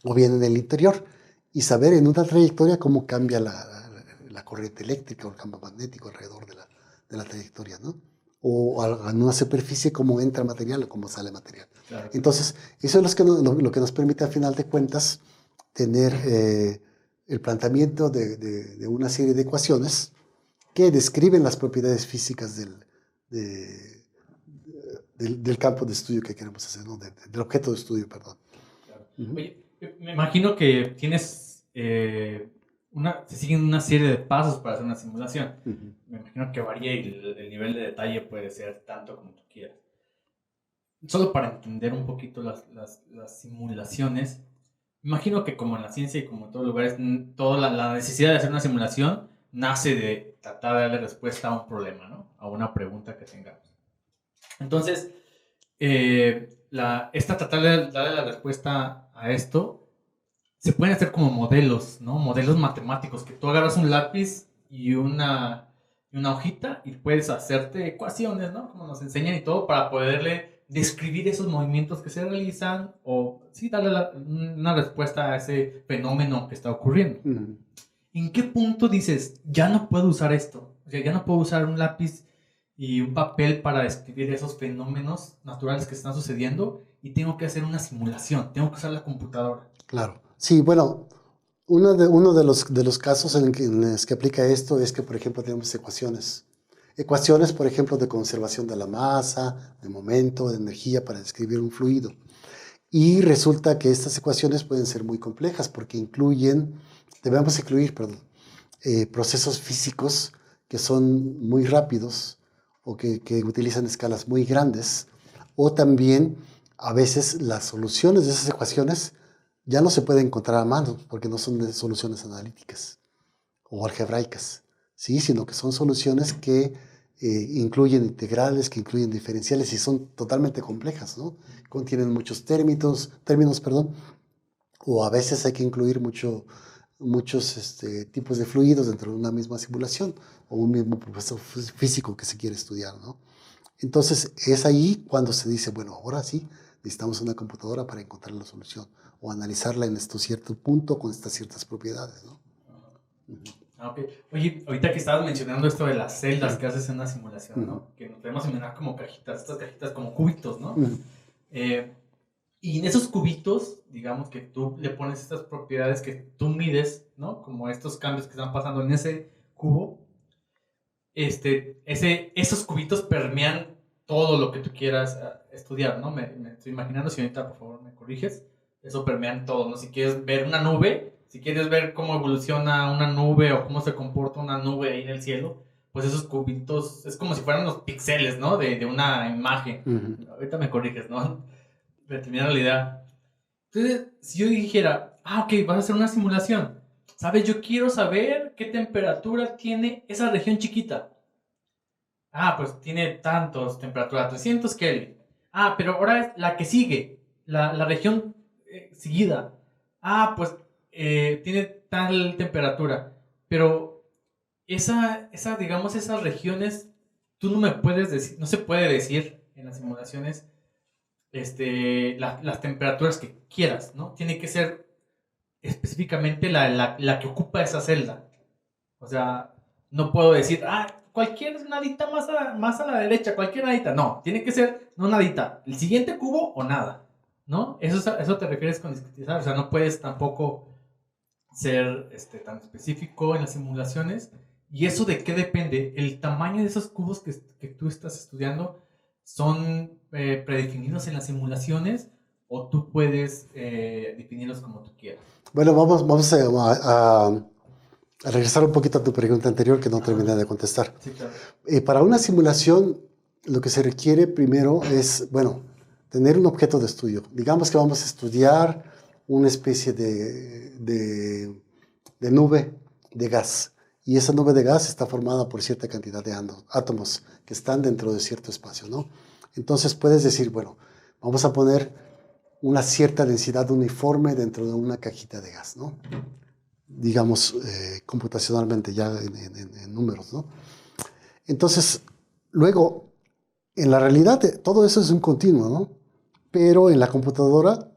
Speaker 1: o bien en el interior, y saber en una trayectoria cómo cambia la corriente eléctrica o el campo magnético alrededor de la trayectoria, ¿no? O en una superficie cómo entra material o cómo sale material.
Speaker 2: Claro.
Speaker 1: Entonces, eso es lo que nos permite, al final de cuentas, tener el planteamiento de una serie de ecuaciones que describen las propiedades físicas del campo de estudio que queremos hacer, ¿no? Del objeto de estudio, perdón.
Speaker 2: Claro. Oye, me imagino que tienes se siguen una serie de pasos para hacer una simulación. Me imagino que varía y el nivel de detalle puede ser tanto como tú quieras. Solo para entender un poquito las simulaciones, me imagino que como en la ciencia y como en todos lugares, toda la necesidad de hacer una simulación nace de tratar de darle respuesta a un problema, ¿no? A una pregunta que tengamos. Entonces, tratar de darle la respuesta a esto se pueden hacer como modelos, ¿no? Modelos matemáticos, que tú agarras un lápiz y una hojita y puedes hacerte ecuaciones, ¿no? Como nos enseñan y todo, para poderle describir esos movimientos que se realizan o sí darle una respuesta a ese fenómeno que está ocurriendo. ¿En qué punto dices, ya no puedo usar esto? O sea, ya no puedo usar un lápiz y un papel para describir esos fenómenos naturales que están sucediendo y tengo que hacer una simulación, tengo que usar la computadora?
Speaker 1: Claro. Sí, bueno, uno de los casos en los que aplica esto es que, por ejemplo, tenemos ecuaciones. Ecuaciones, por ejemplo, de conservación de la masa, de momento, de energía para describir un fluido. Y resulta que estas ecuaciones pueden ser muy complejas porque debemos incluir, procesos físicos que son muy rápidos o que utilizan escalas muy grandes, o también a veces las soluciones de esas ecuaciones ya no se pueden encontrar a mano porque no son de soluciones analíticas o algebraicas, ¿sí? Sino que son soluciones que incluyen integrales, que incluyen diferenciales y son totalmente complejas, ¿no? Contienen muchos términos, o a veces hay que incluir muchos tipos de fluidos dentro de una misma simulación o un mismo proceso físico que se quiere estudiar, ¿no? Entonces es ahí cuando se dice, bueno, ahora sí, necesitamos una computadora para encontrar la solución o analizarla en este cierto punto con estas ciertas propiedades, ¿no?
Speaker 2: Okay. Oye, ahorita que estabas mencionando esto de las celdas que haces en una simulación, ¿no? Que nos podemos imaginar como cajitas, estas cajitas como cubitos, ¿no? Y en esos cubitos, digamos que tú le pones estas propiedades que tú mides, ¿no? Como estos cambios que están pasando en ese cubo. Esos cubitos permean todo lo que tú quieras estudiar, ¿no? Me estoy imaginando, si ahorita por favor me corriges, eso permean todo, ¿no? Si quieres ver una nube, si quieres ver cómo evoluciona una nube o cómo se comporta una nube ahí en el cielo, pues esos cubitos es como si fueran los píxeles, ¿no? De una imagen. Ahorita me corriges, ¿no? Terminando la idea. Entonces, si yo dijera, ok, vas a hacer una simulación, ¿sabes? Yo quiero saber qué temperatura tiene esa región chiquita. Pues tiene tantos, temperatura 300 Kelvin. Pero ahora es la que sigue, la región seguida. Pues tiene tal temperatura. Pero digamos, esas regiones, tú no me puedes decir, no se puede decir en las simulaciones las temperaturas que quieras, ¿no? Tiene que ser específicamente la que ocupa esa celda. O sea, no puedo decir, cualquier nadita más a la derecha, cualquier nadita. No, tiene que ser, no nadita, el siguiente cubo o nada, ¿no? Eso te refieres con discretizar. O sea, no puedes tampoco ser tan específico en las simulaciones. ¿Y eso de qué depende? El tamaño de esos cubos que tú estás estudiando son predefinidos en las simulaciones o tú puedes definirlos como tú quieras.
Speaker 1: Bueno, vamos A regresar un poquito a tu pregunta anterior que no terminé de contestar.
Speaker 2: Sí, claro.
Speaker 1: Para una simulación, lo que se requiere primero es, bueno, tener un objeto de estudio. Digamos que vamos a estudiar una especie de nube de gas. Y esa nube de gas está formada por cierta cantidad de átomos que están dentro de cierto espacio, ¿no? Entonces puedes decir, bueno, vamos a poner una cierta densidad uniforme dentro de una cajita de gas, ¿no? Digamos, computacionalmente, ya en números, ¿no? Entonces, luego, en la realidad, todo eso es un continuo, ¿no? Pero en la computadora,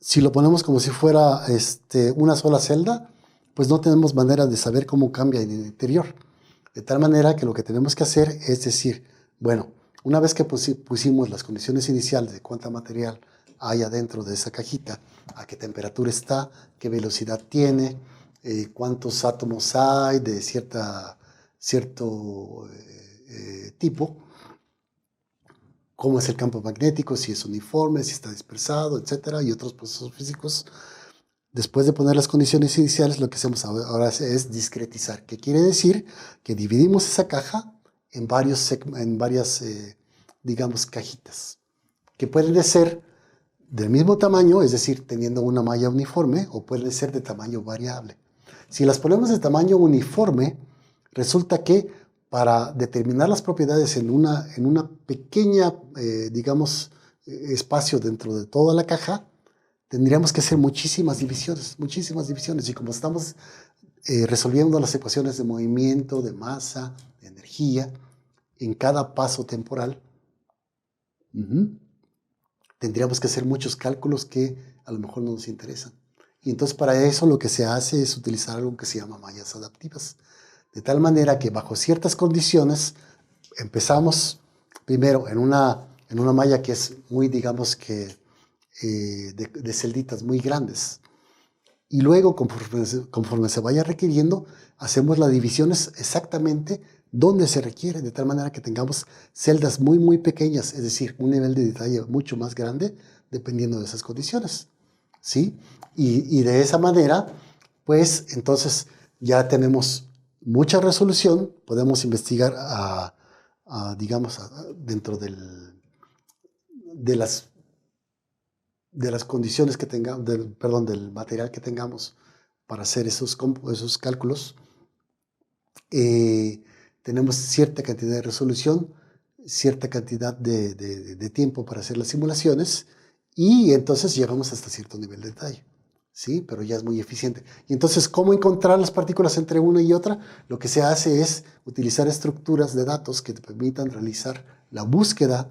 Speaker 1: si lo ponemos como si fuera una sola celda, pues no tenemos manera de saber cómo cambia en el interior. De tal manera que lo que tenemos que hacer es decir, bueno, una vez que pusimos las condiciones iniciales de cuánta material hay adentro de esa cajita, a qué temperatura está, qué velocidad tiene, cuántos átomos hay de cierto tipo, cómo es el campo magnético, si es uniforme, si está dispersado, etcétera, y otros procesos físicos. Después de poner las condiciones iniciales, lo que hacemos ahora es discretizar, que quiere decir que dividimos esa caja en varias, digamos, cajitas, que pueden ser del mismo tamaño, es decir, teniendo una malla uniforme, o pueden ser de tamaño variable. Si las ponemos de tamaño uniforme, resulta que para determinar las propiedades en una pequeña, digamos, espacio dentro de toda la caja, tendríamos que hacer muchísimas divisiones, y como estamos resolviendo las ecuaciones de movimiento, de masa, de energía, en cada paso temporal, tendríamos que hacer muchos cálculos que a lo mejor no nos interesan. Y entonces para eso lo que se hace es utilizar algo que se llama mallas adaptivas. De tal manera que bajo ciertas condiciones empezamos primero en una malla que es muy, digamos que, de celditas muy grandes. Y luego, conforme se vaya requiriendo, hacemos las divisiones exactamente donde se requiere, de tal manera que tengamos celdas muy, muy pequeñas, es decir, un nivel de detalle mucho más grande, dependiendo de esas condiciones, ¿sí? Y de esa manera, pues, entonces ya tenemos mucha resolución, podemos investigar digamos, dentro de las condiciones que tengamos, del material que tengamos para hacer esos cálculos. Tenemos cierta cantidad de resolución, cierta cantidad de tiempo para hacer las simulaciones, y entonces llegamos hasta cierto nivel de detalle, ¿sí? Pero ya es muy eficiente. Y entonces, ¿cómo encontrar las partículas entre una y otra? Lo que se hace es utilizar estructuras de datos que te permitan realizar la búsqueda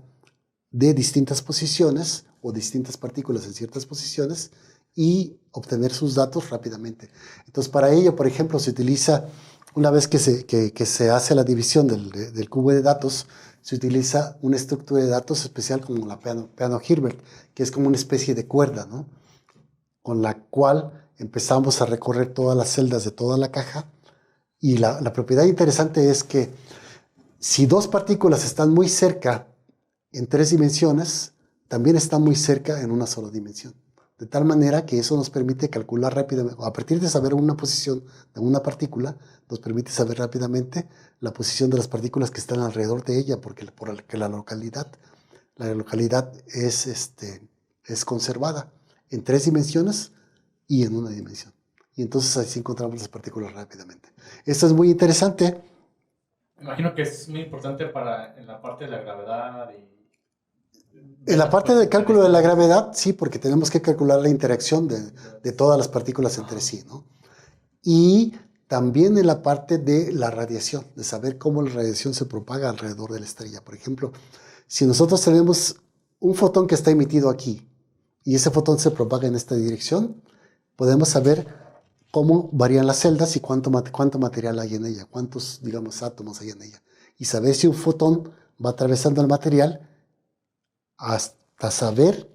Speaker 1: de distintas posiciones o distintas partículas en ciertas posiciones y obtener sus datos rápidamente. Entonces, para ello, por ejemplo, se utiliza, una vez que se hace la división del cubo de datos, se utiliza una estructura de datos especial como la Peano-Hilbert, que es como una especie de cuerda, ¿no? Con la cual empezamos a recorrer todas las celdas de toda la caja. Y la propiedad interesante es que si dos partículas están muy cerca en 3 dimensiones, también están muy cerca en una sola dimensión. De tal manera que eso nos permite calcular rápidamente, a partir de saber una posición de una partícula, nos permite saber rápidamente la posición de las partículas que están alrededor de ella, porque la localidad es conservada en 3 dimensiones y en una dimensión. Y entonces así encontramos las partículas rápidamente. Esto es muy interesante.
Speaker 2: Imagino que es muy importante en la parte de la gravedad
Speaker 1: En la parte del cálculo de la gravedad, sí, porque tenemos que calcular la interacción de todas las partículas entre sí, ¿no? Y también en la parte de la radiación, de saber cómo la radiación se propaga alrededor de la estrella. Por ejemplo, si nosotros tenemos un fotón que está emitido aquí y ese fotón se propaga en esta dirección, podemos saber cómo varían las celdas y cuánto material hay en ella, cuántos, digamos, átomos hay en ella. Y saber si un fotón va atravesando el material hasta saber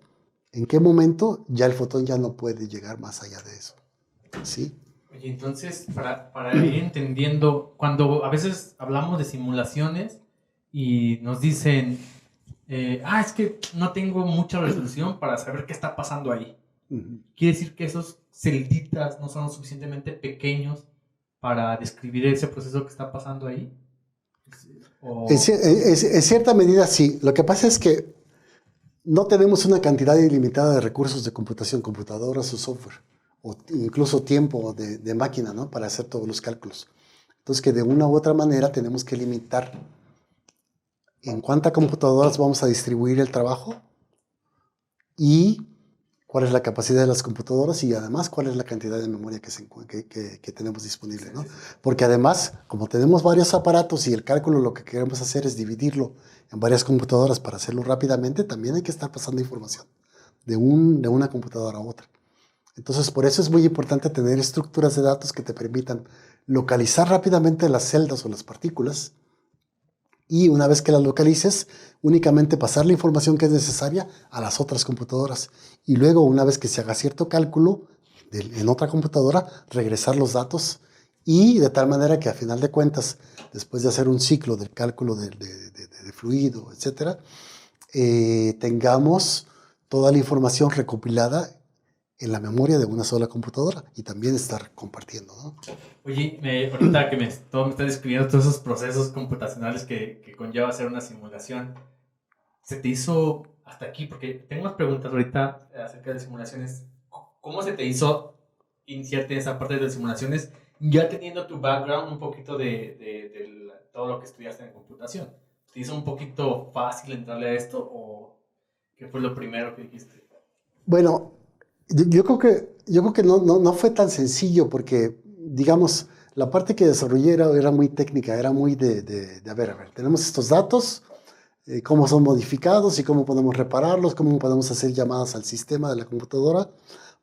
Speaker 1: en qué momento ya el fotón ya no puede llegar más allá de eso, ¿sí?
Speaker 2: Oye, entonces, para ir entendiendo, cuando a veces hablamos de simulaciones y nos dicen, es que no tengo mucha resolución para saber qué está pasando ahí. Quiere decir que esos celditas no son lo suficientemente pequeños para describir ese proceso que está pasando ahí.
Speaker 1: En cierta medida sí. Lo que pasa es que no tenemos una cantidad ilimitada de recursos de computación, computadoras o software, o incluso tiempo de máquina, ¿no? Para hacer todos los cálculos. Entonces que de una u otra manera tenemos que limitar en cuántas computadoras vamos a distribuir el trabajo y cuál es la capacidad de las computadoras y además cuál es la cantidad de memoria que tenemos disponible, ¿no? Porque además, como tenemos varios aparatos y el cálculo lo que queremos hacer es dividirlo en varias computadoras para hacerlo rápidamente, también hay que estar pasando información de una computadora a otra. Entonces, por eso es muy importante tener estructuras de datos que te permitan localizar rápidamente las celdas o las partículas y una vez que las localices, únicamente pasar la información que es necesaria a las otras computadoras. Y luego, una vez que se haga cierto cálculo en otra computadora, regresar los datos y de tal manera que a final de cuentas, después de hacer un ciclo del cálculo de fluido, etcétera, tengamos toda la información recopilada en la memoria de una sola computadora y también estar compartiendo, ¿no?
Speaker 2: Oye, ahorita que me está describiendo todos esos procesos computacionales que conlleva hacer una simulación, ¿se te hizo hasta aquí? Porque tengo unas preguntas ahorita acerca de simulaciones. ¿Cómo se te hizo iniciarte en esa parte de simulaciones ya teniendo tu background un poquito de todo lo que estudiaste en computación? ¿Te hizo un poquito fácil entrarle a esto o qué fue lo primero que dijiste?
Speaker 1: Bueno, yo creo que no fue tan sencillo porque, digamos, la parte que desarrollé era muy técnica, era muy a ver, tenemos estos datos, cómo son modificados y cómo podemos repararlos, cómo podemos hacer llamadas al sistema de la computadora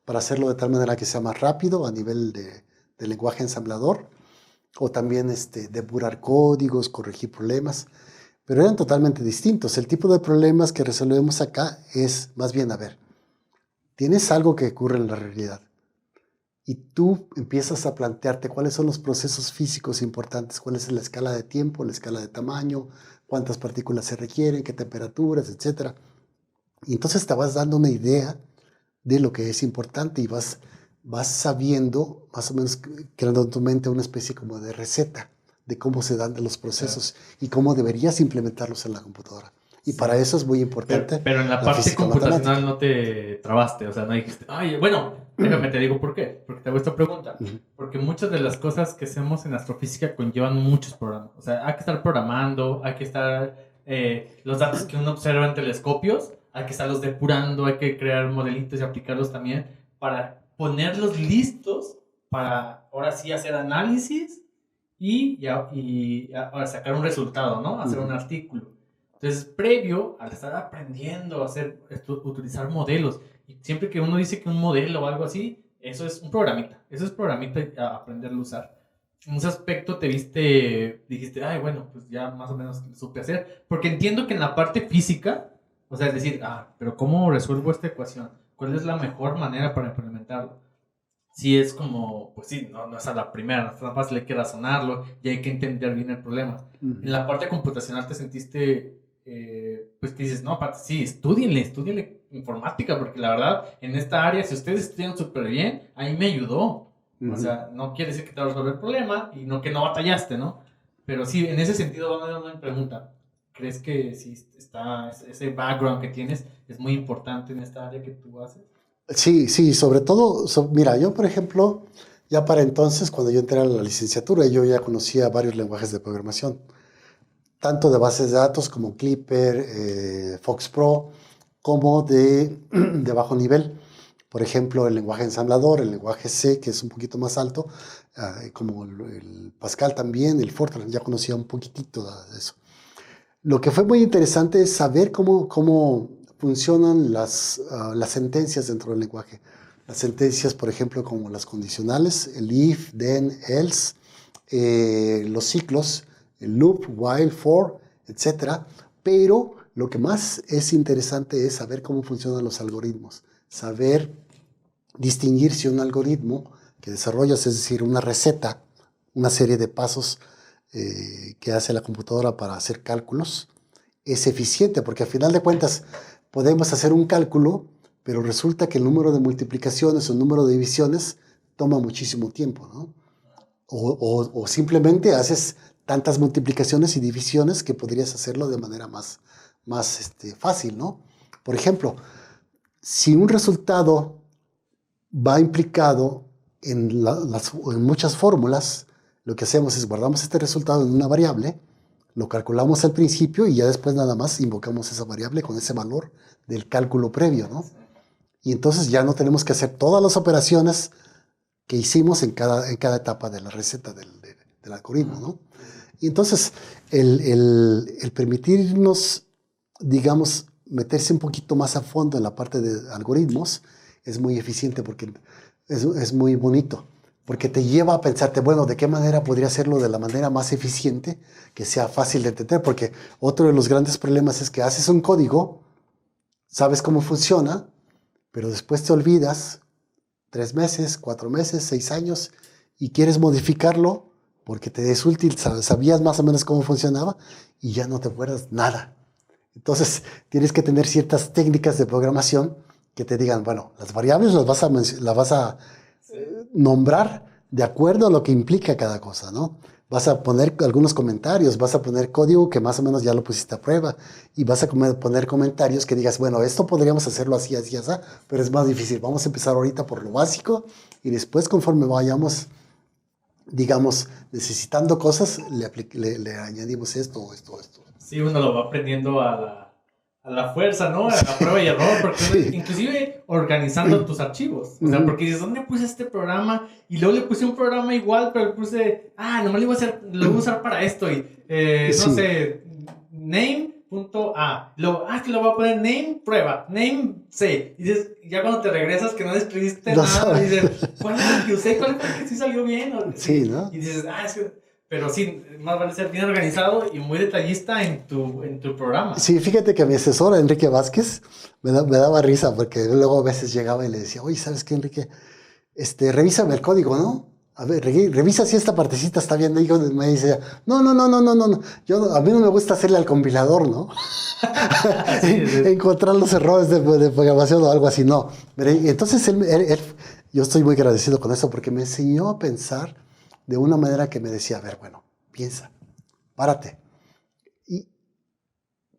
Speaker 1: para hacerlo de tal manera que sea más rápido a nivel de lenguaje ensamblador, o también depurar códigos, corregir problemas, pero eran totalmente distintos. El tipo de problemas que resolvemos acá es más bien, a ver, tienes algo que ocurre en la realidad y tú empiezas a plantearte cuáles son los procesos físicos importantes, cuál es la escala de tiempo, la escala de tamaño, cuántas partículas se requieren, qué temperaturas, etc. Y entonces te vas dando una idea de lo que es importante y vas sabiendo, más o menos creando en tu mente una especie como de receta de cómo se dan los procesos y cómo deberías implementarlos en la computadora. Y
Speaker 2: Sí.
Speaker 1: para eso es muy importante
Speaker 2: Pero en la parte computacional no te trabaste, o sea, no dijiste, ay, bueno, déjame te digo por qué, porque te hago esta pregunta. Porque muchas de las cosas que hacemos en astrofísica conllevan muchos programas. O sea, hay que estar programando, hay que estar los datos que uno observa en telescopios, hay que estarlos depurando, hay que crear modelitos y aplicarlos también para ponerlos listos para ahora sí hacer análisis y ahora sacar un resultado, ¿no? Hacer un artículo. Entonces, previo al estar aprendiendo a utilizar modelos, y siempre que uno dice que un modelo o algo así, eso es un programita, a aprenderlo a usar. En ese aspecto dijiste, ay, bueno, pues ya más o menos lo supe hacer, porque entiendo que en la parte física, o sea, es decir, pero ¿cómo resuelvo esta ecuación? ¿Cuál es la mejor manera para implementarlo? Sí, es como, pues sí, no es a la primera, no es tan fácil, hay que razonarlo y hay que entender bien el problema. En la parte computacional te sentiste, pues que dices, no, aparte, sí, estudienle informática, porque la verdad, en esta área, si ustedes estudian súper bien, ahí me ayudó. O sea, no quiere decir que te va a resolver el problema y no que no batallaste, ¿no? Pero sí, en ese sentido, van a dar una pregunta. ¿Crees que sí está ese background que tienes es muy importante en esta área que tú haces?
Speaker 1: Sí, sobre todo, mira, yo por ejemplo, ya para entonces, cuando yo entré a la licenciatura, yo ya conocía varios lenguajes de programación, tanto de bases de datos como Clipper, FoxPro, como de bajo nivel. Por ejemplo, el lenguaje ensamblador, el lenguaje C, que es un poquito más alto, como el Pascal también, el Fortran, ya conocía un poquitito de eso. Lo que fue muy interesante es saber cómo funcionan las sentencias dentro del lenguaje. Las sentencias, por ejemplo, como las condicionales, el if, then, else, los ciclos, el loop, while, for, etc. Pero lo que más es interesante es saber cómo funcionan los algoritmos, saber distinguir si un algoritmo que desarrollas, es decir, una receta, una serie de pasos que hace la computadora para hacer cálculos, es eficiente, porque al final de cuentas podemos hacer un cálculo, pero resulta que el número de multiplicaciones o el número de divisiones toma muchísimo tiempo, ¿no? O simplemente haces tantas multiplicaciones y divisiones que podrías hacerlo de manera más fácil, ¿no? Por ejemplo, si un resultado va implicado en muchas fórmulas, lo que hacemos es guardamos este resultado en una variable, lo calculamos al principio y ya después nada más invocamos esa variable con ese valor del cálculo previo, ¿no? Y entonces ya no tenemos que hacer todas las operaciones que hicimos en cada etapa de la receta del algoritmo, ¿no? Y entonces el permitirnos, digamos, meterse un poquito más a fondo en la parte de algoritmos es muy eficiente porque es muy bonito, porque te lleva a pensarte, bueno, ¿de qué manera podría hacerlo de la manera más eficiente, que sea fácil de entender? Porque otro de los grandes problemas es que haces un código, sabes cómo funciona, pero después te olvidas 3 meses, 4 meses, 6 años y quieres modificarlo porque te es útil, sabías más o menos cómo funcionaba y ya no te acuerdas nada. Entonces tienes que tener ciertas técnicas de programación que te digan, bueno, las variables las vas a nombrar de acuerdo a lo que implica cada cosa, ¿no? Vas a poner algunos comentarios, vas a poner código que más o menos ya lo pusiste a prueba y vas a poner comentarios que digas, bueno, esto podríamos hacerlo así, así, así, pero es más difícil. Vamos a empezar ahorita por lo básico y después conforme vayamos, digamos, necesitando cosas, le añadimos esto o esto o esto.
Speaker 2: Sí, uno lo va aprendiendo a la fuerza, ¿no? A la prueba y error, porque
Speaker 1: Sí.
Speaker 2: Inclusive organizando tus archivos. O sea, porque dices, ¿dónde puse este programa? Y luego le puse un programa igual, pero le puse, nomás lo voy a usar para esto. Y,
Speaker 1: Sí.
Speaker 2: no sé, name.a. Que lo voy a poner name prueba, name C. Y dices, ya cuando te regresas que no escribiste
Speaker 1: No
Speaker 2: nada,
Speaker 1: sabes.
Speaker 2: dices, ¿cuál es el que usé? ¿Cuál fue el que sí salió bien?
Speaker 1: Sí, ¿no?
Speaker 2: Y dices, es que... Pero sí, más vale ser bien organizado y muy detallista en tu programa.
Speaker 1: Sí, fíjate que mi asesor, Enrique Vázquez, me daba risa porque luego a veces llegaba y le decía, oye, ¿sabes qué, Enrique? Revísame el código, ¿no? A ver, revisa si esta partecita está bien. Y me dice, no. A mí no me gusta hacerle al compilador, ¿no?
Speaker 2: Sí.
Speaker 1: Encontrar los errores de programación o algo así, no. Entonces, yo estoy muy agradecido con eso porque me enseñó a pensar de una manera que me decía, a ver, bueno, piensa, párate y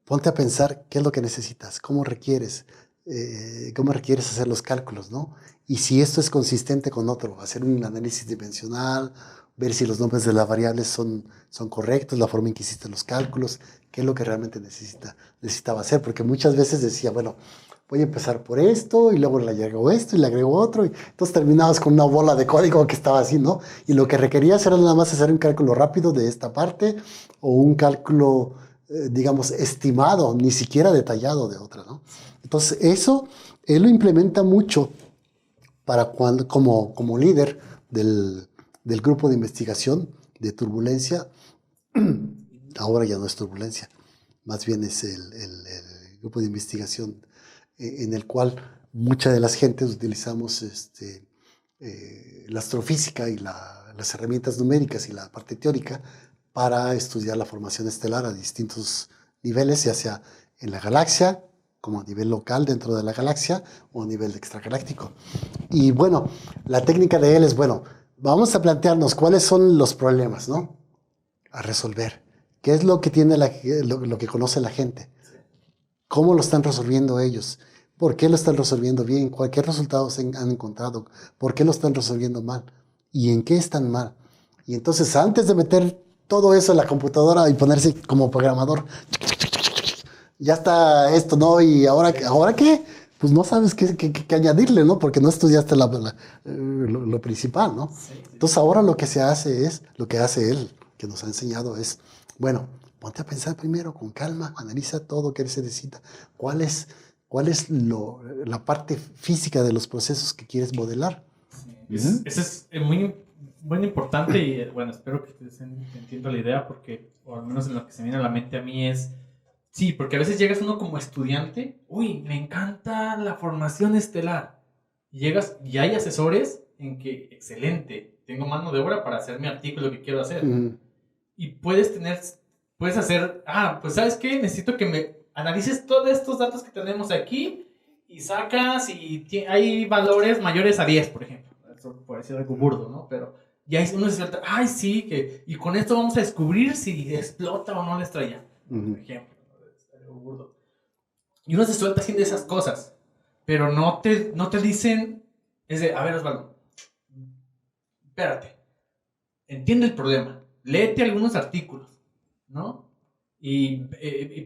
Speaker 1: ponte a pensar qué es lo que necesitas, cómo requieres hacer los cálculos, ¿no? Y si esto es consistente con otro, hacer un análisis dimensional, ver si los nombres de las variables son correctos, la forma en que hiciste los cálculos, qué es lo que realmente necesitaba hacer, porque muchas veces decía, bueno, voy a empezar por esto, y luego le agrego esto, y le agrego otro, y entonces terminabas con una bola de código que estaba así, ¿no? Y lo que requerías era nada más hacer un cálculo rápido de esta parte, o un cálculo, digamos, estimado, ni siquiera detallado de otra, ¿no? Entonces, eso él lo implementa mucho para cuando, como líder del grupo de investigación de turbulencia. Ahora ya no es turbulencia, más bien es el grupo de investigación en el cual muchas de las gentes utilizamos la astrofísica y las herramientas numéricas y la parte teórica para estudiar la formación estelar a distintos niveles, ya sea en la galaxia, como a nivel local dentro de la galaxia o a nivel extragaláctico. Y bueno, la técnica de él es, bueno, vamos a plantearnos cuáles son los problemas, ¿no? A resolver. ¿Qué es lo que tiene lo que conoce la gente? ¿Cómo lo están resolviendo ellos? ¿Por qué lo están resolviendo bien? ¿Qué resultados han encontrado? ¿Por qué lo están resolviendo mal? ¿Y en qué están mal? Y entonces, antes de meter todo eso en la computadora y ponerse como programador, ya está esto, ¿no? ¿Y ahora qué? Pues no sabes qué añadirle, ¿no? Porque no estudiaste lo principal, ¿no?
Speaker 2: Sí.
Speaker 1: Entonces, ahora lo que hace él, que nos ha enseñado es, bueno, ponte a pensar primero con calma, analiza todo que se necesita. ¿Cuál es la parte física de los procesos que quieres modelar?
Speaker 2: Sí. Eso es muy importante y bueno, espero que te entiendo la idea porque, o al menos en lo que se me viene a la mente a mí es, sí, porque a veces llegas uno como estudiante, uy, me encanta la formación estelar. Y llegas y hay asesores en que, excelente, tengo mano de obra para hacer mi artículo que quiero hacer. Y puedes hacer, pues ¿sabes qué? Necesito que me analices todos estos datos que tenemos aquí y sacas y hay valores mayores a 10, por ejemplo. Eso puede ser algo burdo, ¿no? Pero ya uno se suelta, ay, sí, y con esto vamos a descubrir si explota o no la estrella, por ejemplo. Es algo burdo. Y uno se suelta haciendo esas cosas, pero no te dicen, a ver, Osvaldo, espérate, entiende el problema, léete algunos artículos, ¿no? Y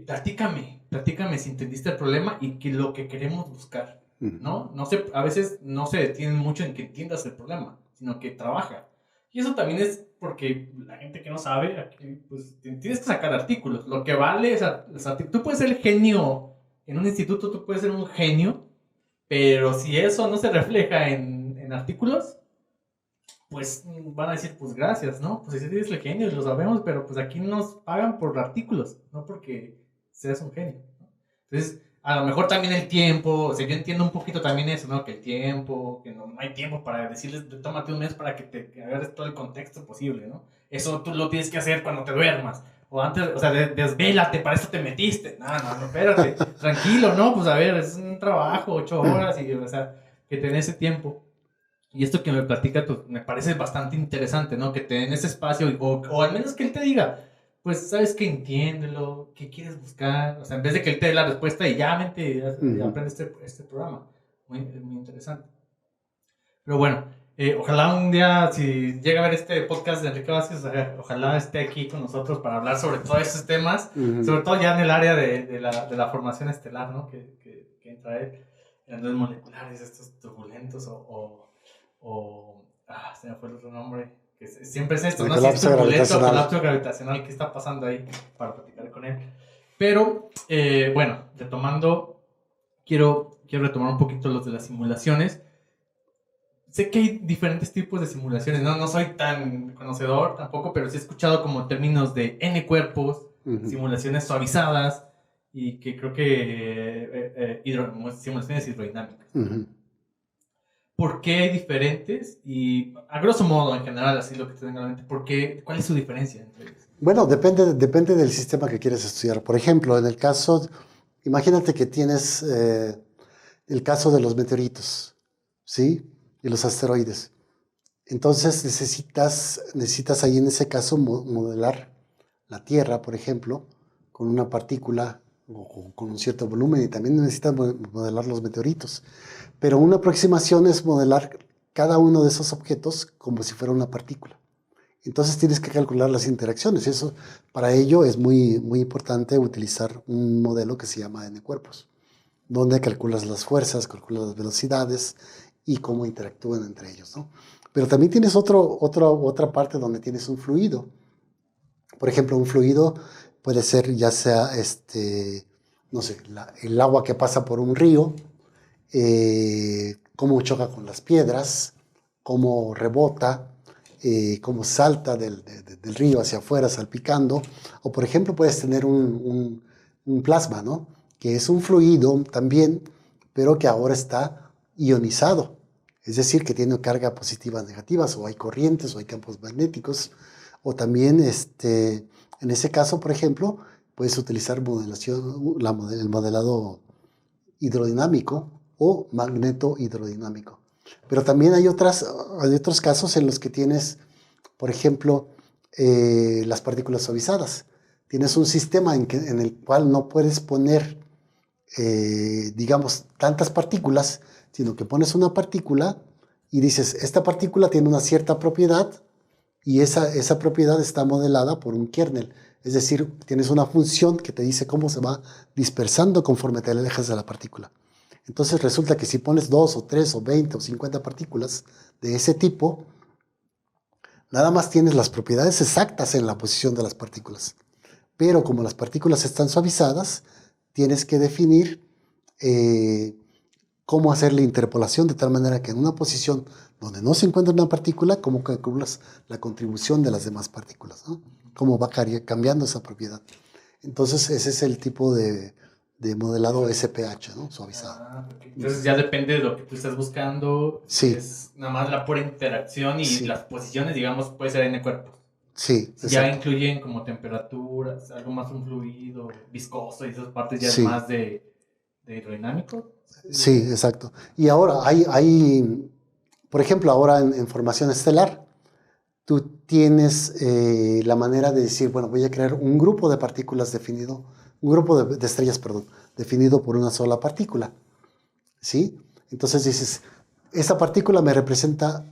Speaker 2: platícame si entendiste el problema y lo que queremos buscar, ¿no? A veces no se detienen mucho en que entiendas el problema, sino que trabaja. Y eso también es porque la gente que no sabe, aquí, pues tienes que sacar artículos. Lo que vale es los artículos. Tú puedes ser genio en un instituto, tú puedes ser un genio, pero si eso no se refleja en artículos, pues van a decir, pues gracias, ¿no? Pues si eres el genio, lo sabemos, pero pues aquí nos pagan por artículos, no porque seas un genio, ¿no? Entonces, a lo mejor también el tiempo, o sea, yo entiendo un poquito también eso, ¿no? Que el tiempo, que no hay tiempo para decirles, tómate un mes para que te agarres todo el contexto posible, ¿no? Eso tú lo tienes que hacer cuando te duermas. O antes, o sea, desvélate, para eso te metiste. No, espérate, tranquilo, ¿no? Pues a ver, es un trabajo, 8 horas, y, o sea, que tenés ese tiempo. Y esto que me platica, pues, me parece bastante interesante, ¿no? Que te den ese espacio, o al menos que él te diga, pues, sabes que entiéndelo, qué quieres buscar, o sea, en vez de que él te dé la respuesta y ya mente, aprende este programa. Muy interesante. Pero bueno, ojalá un día, si llega a ver este podcast de Enrique Vázquez, ojalá esté aquí con nosotros para hablar sobre todos estos temas, sobre todo ya en el área de la formación estelar, ¿no? Que entra él, en los moleculares, estos turbulentos se me fue el otro nombre, que siempre es esto, ¿no? Si es turbulento, colapso gravitacional, ¿qué está pasando ahí? Para platicar con él. Pero, bueno, retomando, quiero retomar un poquito los de las simulaciones. Sé que hay diferentes tipos de simulaciones, no soy tan conocedor tampoco, pero sí he escuchado como términos de N cuerpos, simulaciones suavizadas, y que creo que simulaciones hidrodinámicas. ¿Por qué hay diferentes? Y a grosso modo, en general, así lo que te venga a la mente, ¿cuál es su diferencia entre ellos?
Speaker 1: Bueno, depende del sistema que quieres estudiar. Por ejemplo, en el caso, imagínate que tienes el caso de los meteoritos, ¿sí? Y los asteroides. Entonces necesitas ahí en ese caso modelar la Tierra, por ejemplo, con una partícula o con un cierto volumen, y también necesitas modelar los meteoritos. Pero una aproximación es modelar cada uno de esos objetos como si fuera una partícula. Entonces tienes que calcular las interacciones. Eso, para ello es muy importante utilizar un modelo que se llama N cuerpos, donde calculas las fuerzas, calculas las velocidades y cómo interactúan entre ellos, ¿no? Pero también tienes otra parte donde tienes un fluido. Por ejemplo, un fluido puede ser ya sea, no sé, el agua que pasa por un río, cómo choca con las piedras, cómo rebota, cómo salta del río hacia afuera salpicando. O por ejemplo puedes tener un plasma, ¿no? Que es un fluido también, pero que ahora está ionizado. Es decir, que tiene carga positivas, negativas, o hay corrientes, o hay campos magnéticos. O también, en ese caso, por ejemplo, puedes utilizar el modelado hidrodinámico o magneto hidrodinámico. Pero también hay otros casos en los que tienes, por ejemplo, las partículas suavizadas. Tienes un sistema en el cual no puedes poner, digamos, tantas partículas, sino que pones una partícula y dices, esta partícula tiene una cierta propiedad y esa propiedad está modelada por un kernel. Es decir, tienes una función que te dice cómo se va dispersando conforme te alejas de la partícula. Entonces resulta que si pones 2 o 3 o 20 o 50 partículas de ese tipo, nada más tienes las propiedades exactas en la posición de las partículas. Pero como las partículas están suavizadas, tienes que definir cómo hacer la interpolación de tal manera que en una posición donde no se encuentra una partícula, cómo calculas la contribución de las demás partículas, ¿no? Cómo va cambiando esa propiedad. Entonces ese es el tipo de modelado SPH, ¿no? Suavizado.
Speaker 2: Entonces ya depende de lo que tú estás buscando.
Speaker 1: Sí.
Speaker 2: Es nada más la pura interacción y las posiciones, digamos, puede ser N cuerpos.
Speaker 1: Sí,
Speaker 2: ya incluyen como temperaturas, algo más un fluido, viscoso, y esas partes ya es más de de hidrodinámico.
Speaker 1: Sí, exacto. Y ahora por ejemplo, ahora en formación estelar, tú tienes la manera de decir, bueno, voy a crear un grupo de partículas definido, un grupo de estrellas, perdón, definido por una sola partícula, ¿sí? Entonces dices, esa partícula me representa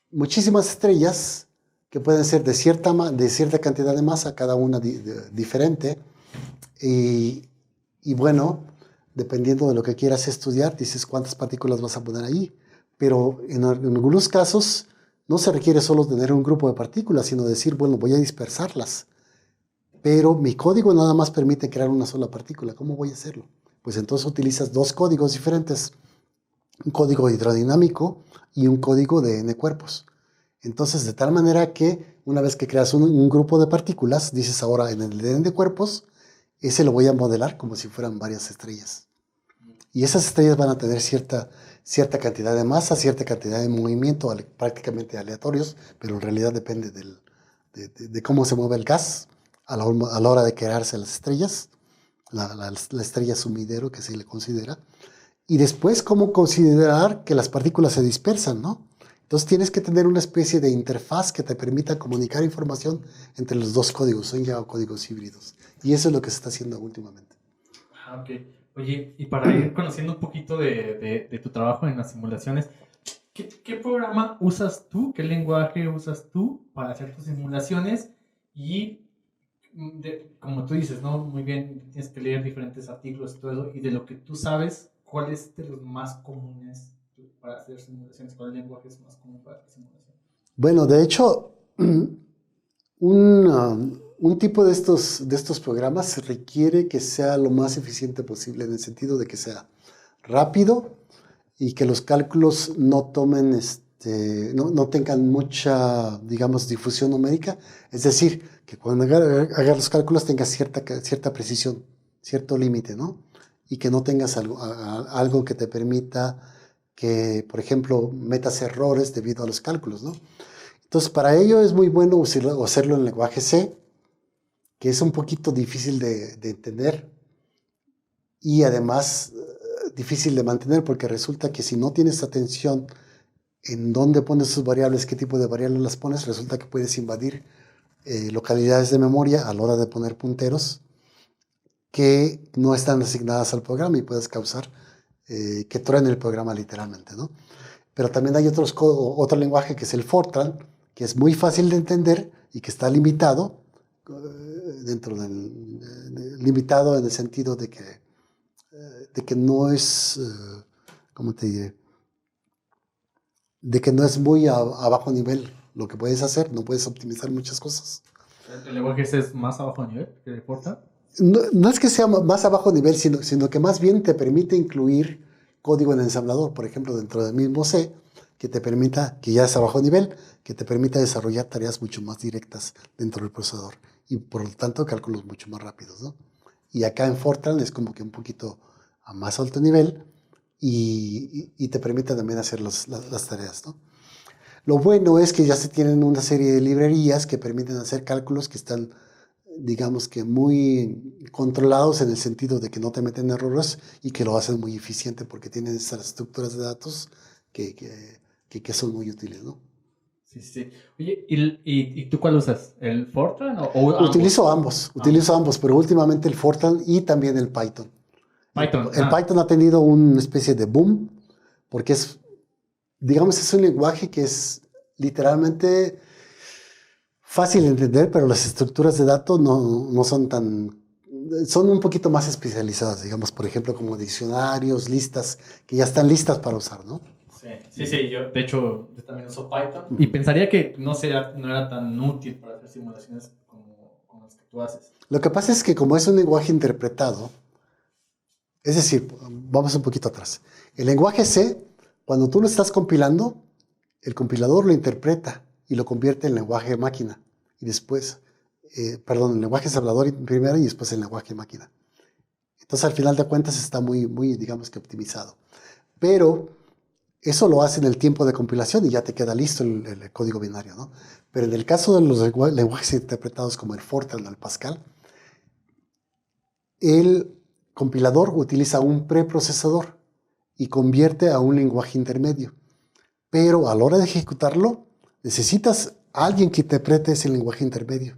Speaker 1: muchísimas estrellas que pueden ser de cierta cantidad de masa, cada una diferente, y bueno, dependiendo de lo que quieras estudiar, dices cuántas partículas vas a poner ahí. Pero en algunos casos no se requiere solo tener un grupo de partículas, sino decir, bueno, voy a dispersarlas. Pero mi código nada más permite crear una sola partícula. ¿Cómo voy a hacerlo? Pues entonces utilizas dos códigos diferentes. Un código hidrodinámico y un código de n cuerpos. Entonces, de tal manera que una vez que creas un grupo de partículas, dices ahora en el de n cuerpos, ese lo voy a modelar como si fueran varias estrellas. Y esas estrellas van a tener cierta cantidad de masa, cierta cantidad de movimiento, prácticamente aleatorios, pero en realidad depende de cómo se mueve el gas a la hora de crearse las estrellas, la estrella sumidero que se le considera. Y después, cómo considerar que las partículas se dispersan, ¿no? Entonces tienes que tener una especie de interfaz que te permita comunicar información entre los dos códigos, son ya códigos híbridos. Y eso es lo que se está haciendo últimamente.
Speaker 2: Ah, ok. Oye, y para ir conociendo un poquito de tu trabajo en las simulaciones, ¿qué programa usas tú? ¿Qué lenguaje usas tú para hacer tus simulaciones? Y como tú dices, ¿no? Muy bien, tienes que leer diferentes artículos y todo eso. Y de lo que tú sabes, ¿cuál es de los más comunes para hacer simulaciones? ¿Cuál lenguaje es más común para hacer simulaciones?
Speaker 1: Bueno, de hecho, un tipo de estos programas requiere que sea lo más eficiente posible, en el sentido de que sea rápido y que los cálculos no tomen, no tengan mucha, digamos, difusión numérica. Es decir, que cuando hagas los cálculos tengas cierta precisión, cierto límite, ¿no? Y que no tengas algo que te permita que, por ejemplo, metas errores debido a los cálculos, ¿no? Entonces, para ello es muy bueno hacerlo en lenguaje C, que es un poquito difícil de entender y además difícil de mantener, porque resulta que si no tienes atención en dónde pones sus variables, qué tipo de variables las pones, resulta que puedes invadir localidades de memoria a la hora de poner punteros que no están asignadas al programa y puedes causar que truene el programa literalmente, ¿no? Pero también hay otro lenguaje que es el Fortran, que es muy fácil de entender y que está limitado, limitado en el sentido de que no es, ¿cómo te diré? De que no es muy a bajo nivel lo que puedes hacer, no puedes optimizar muchas cosas.
Speaker 2: ¿El lenguaje ese es más a bajo nivel que Fortran?
Speaker 1: No es que sea más a bajo nivel, sino que más bien te permite incluir código en ensamblador, por ejemplo, dentro del mismo C, que te permita, que ya es a bajo nivel, que te permita desarrollar tareas mucho más directas dentro del procesador y por lo tanto cálculos mucho más rápidos, ¿no? Y acá en Fortran es como que un poquito a más alto nivel y te permite también hacer las tareas, ¿no? Lo bueno es que ya se tienen una serie de librerías que permiten hacer cálculos que están, digamos que muy controlados, en el sentido de que no te meten errores y que lo hacen muy eficiente porque tienen esas estructuras de datos que son muy útiles, ¿no?
Speaker 2: Sí, sí. Oye, ¿y tú cuál usas? ¿El Fortran o ambos?
Speaker 1: Utilizo ambos, pero últimamente el Fortran y también el Python.
Speaker 2: Python.
Speaker 1: El Python ha tenido una especie de boom porque digamos, es un lenguaje que es literalmente fácil de entender, pero las estructuras de datos no son son un poquito más especializadas, digamos, por ejemplo, como diccionarios, listas, que ya están listas para usar, ¿no?
Speaker 2: Sí, yo de hecho yo también uso Python y pensaría que no era tan útil para hacer simulaciones como las que tú haces.
Speaker 1: Lo que pasa es que como es un lenguaje interpretado, es decir, vamos un poquito atrás. El lenguaje C, cuando tú lo estás compilando, el compilador lo interpreta y lo convierte en lenguaje máquina. Y después, en lenguaje ensamblador primero y después en lenguaje máquina. Entonces, al final de cuentas, está muy, muy, digamos que optimizado. Pero eso lo hace en el tiempo de compilación y ya te queda listo el código binario, ¿no? Pero en el caso de los lenguajes interpretados como el Fortran o el Pascal, compilador utiliza un preprocesador y convierte a un lenguaje intermedio. Pero a la hora de ejecutarlo, necesitas a alguien que interprete ese lenguaje intermedio.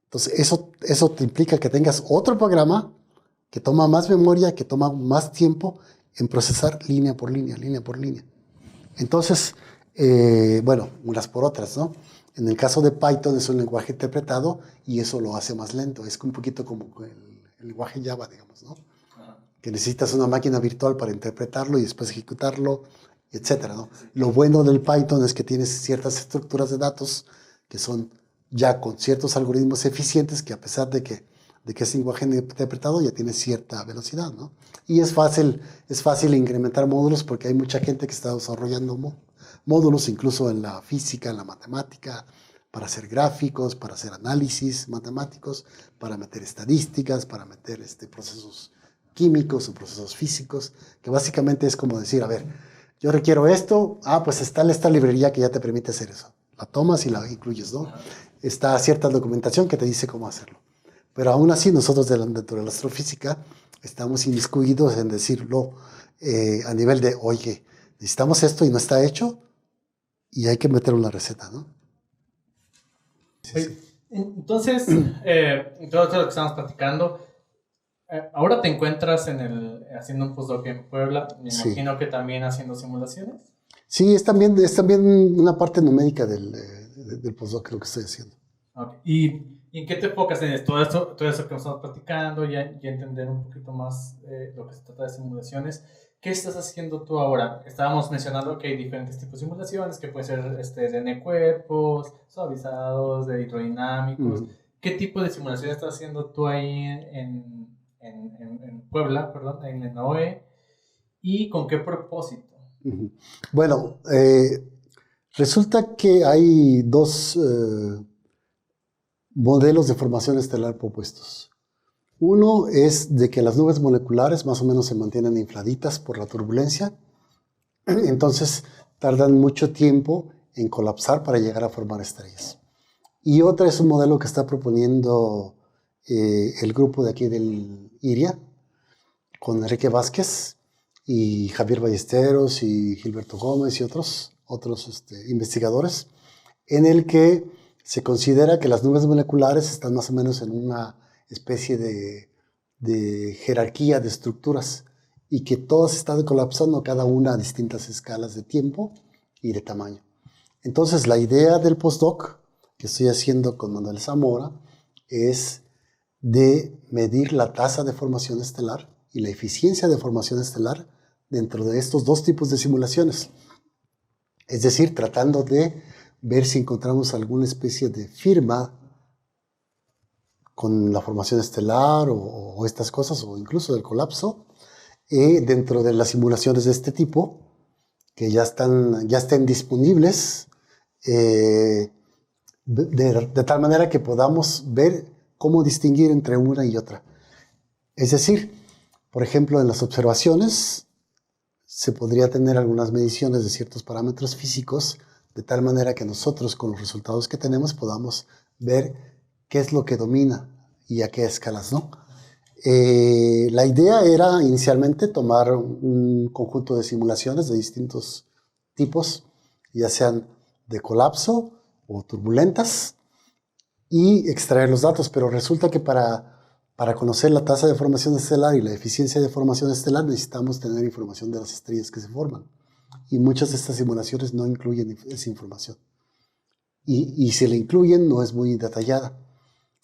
Speaker 1: Entonces, eso te implica que tengas otro programa que toma más memoria, que toma más tiempo en procesar línea por línea, línea por línea. Entonces, bueno, unas por otras, ¿no? En el caso de Python es un lenguaje interpretado y eso lo hace más lento. Es un poquito como el lenguaje Java, digamos, ¿no? Que necesitas una máquina virtual para interpretarlo y después ejecutarlo, etcétera, ¿no? Lo bueno del Python es que tienes ciertas estructuras de datos que son ya con ciertos algoritmos eficientes que a pesar de que es lenguaje interpretado ya tiene cierta velocidad, ¿no? Y es fácil incrementar módulos porque hay mucha gente que está desarrollando módulos incluso en la física, en la matemática, para hacer gráficos, para hacer análisis matemáticos, para meter estadísticas, para meter procesos químicos o procesos físicos, que básicamente es como decir, a ver, yo requiero esto, pues está esta librería que ya te permite hacer eso. La tomas y la incluyes, ¿no? Está cierta documentación que te dice cómo hacerlo. Pero aún así, nosotros dentro de la astrofísica estamos inmiscuidos en decirlo a nivel de, oye, necesitamos esto y no está hecho y hay que meter una receta, ¿no?
Speaker 2: Sí. Entonces, todo lo que estamos platicando, ahora te encuentras haciendo un postdoc en Puebla, me imagino que también haciendo simulaciones.
Speaker 1: Sí, es también una parte numérica del postdoc lo que estoy haciendo.
Speaker 2: Okay. ¿Y en qué te enfocas en todo eso que estamos platicando y entender un poquito más lo que se trata de simulaciones? ¿Qué estás haciendo tú ahora? Estábamos mencionando que hay diferentes tipos de simulaciones, que puede ser de NE-cuerpos, suavizados, de hidrodinámicos. ¿Qué tipo de simulación estás haciendo tú ahí en Puebla, en la NOE? ¿Y con qué propósito?
Speaker 1: Bueno, resulta que hay dos modelos de formación estelar propuestos. Uno es de que las nubes moleculares más o menos se mantienen infladitas por la turbulencia, entonces tardan mucho tiempo en colapsar para llegar a formar estrellas. Y otra es un modelo que está proponiendo el grupo de aquí del IRIA, con Enrique Vázquez y Javier Ballesteros y Gilberto Gómez y otros investigadores, en el que se considera que las nubes moleculares están más o menos en una especie de jerarquía de estructuras y que todas están colapsando cada una a distintas escalas de tiempo y de tamaño. Entonces la idea del postdoc que estoy haciendo con Manuel Zamora es de medir la tasa de formación estelar y la eficiencia de formación estelar dentro de estos dos tipos de simulaciones. Es decir, tratando de ver si encontramos alguna especie de firma con la formación estelar o estas cosas, o incluso del colapso, dentro de las simulaciones de este tipo, que ya estén disponibles, de tal manera que podamos ver cómo distinguir entre una y otra. Es decir, por ejemplo, en las observaciones se podría tener algunas mediciones de ciertos parámetros físicos, de tal manera que nosotros con los resultados que tenemos podamos ver qué es lo que domina y a qué escalas, ¿no? La idea era inicialmente tomar un conjunto de simulaciones de distintos tipos, ya sean de colapso o turbulentas, y extraer los datos, pero resulta que para conocer la tasa de formación estelar y la eficiencia de formación estelar necesitamos tener información de las estrellas que se forman. Y muchas de estas simulaciones no incluyen esa información. Y si la incluyen, no es muy detallada.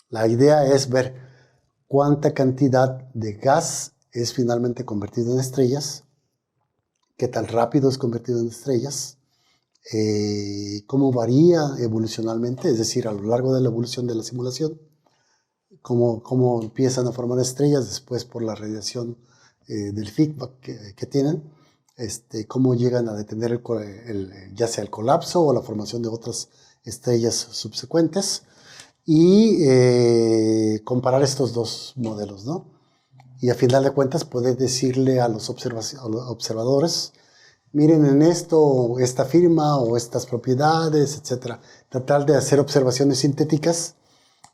Speaker 1: La idea es ver cuánta cantidad de gas es finalmente convertido en estrellas, qué tan rápido es convertido en estrellas, cómo varía evolucionalmente, es decir, a lo largo de la evolución de la simulación, cómo empiezan a formar estrellas después por la radiación del feedback que tienen, cómo llegan a detener ya sea el colapso o la formación de otras estrellas subsecuentes, y comparar estos dos modelos, ¿no? Y a final de cuentas poder decirle a los observadores, miren en esto, esta firma o estas propiedades, etc. Tratar de hacer observaciones sintéticas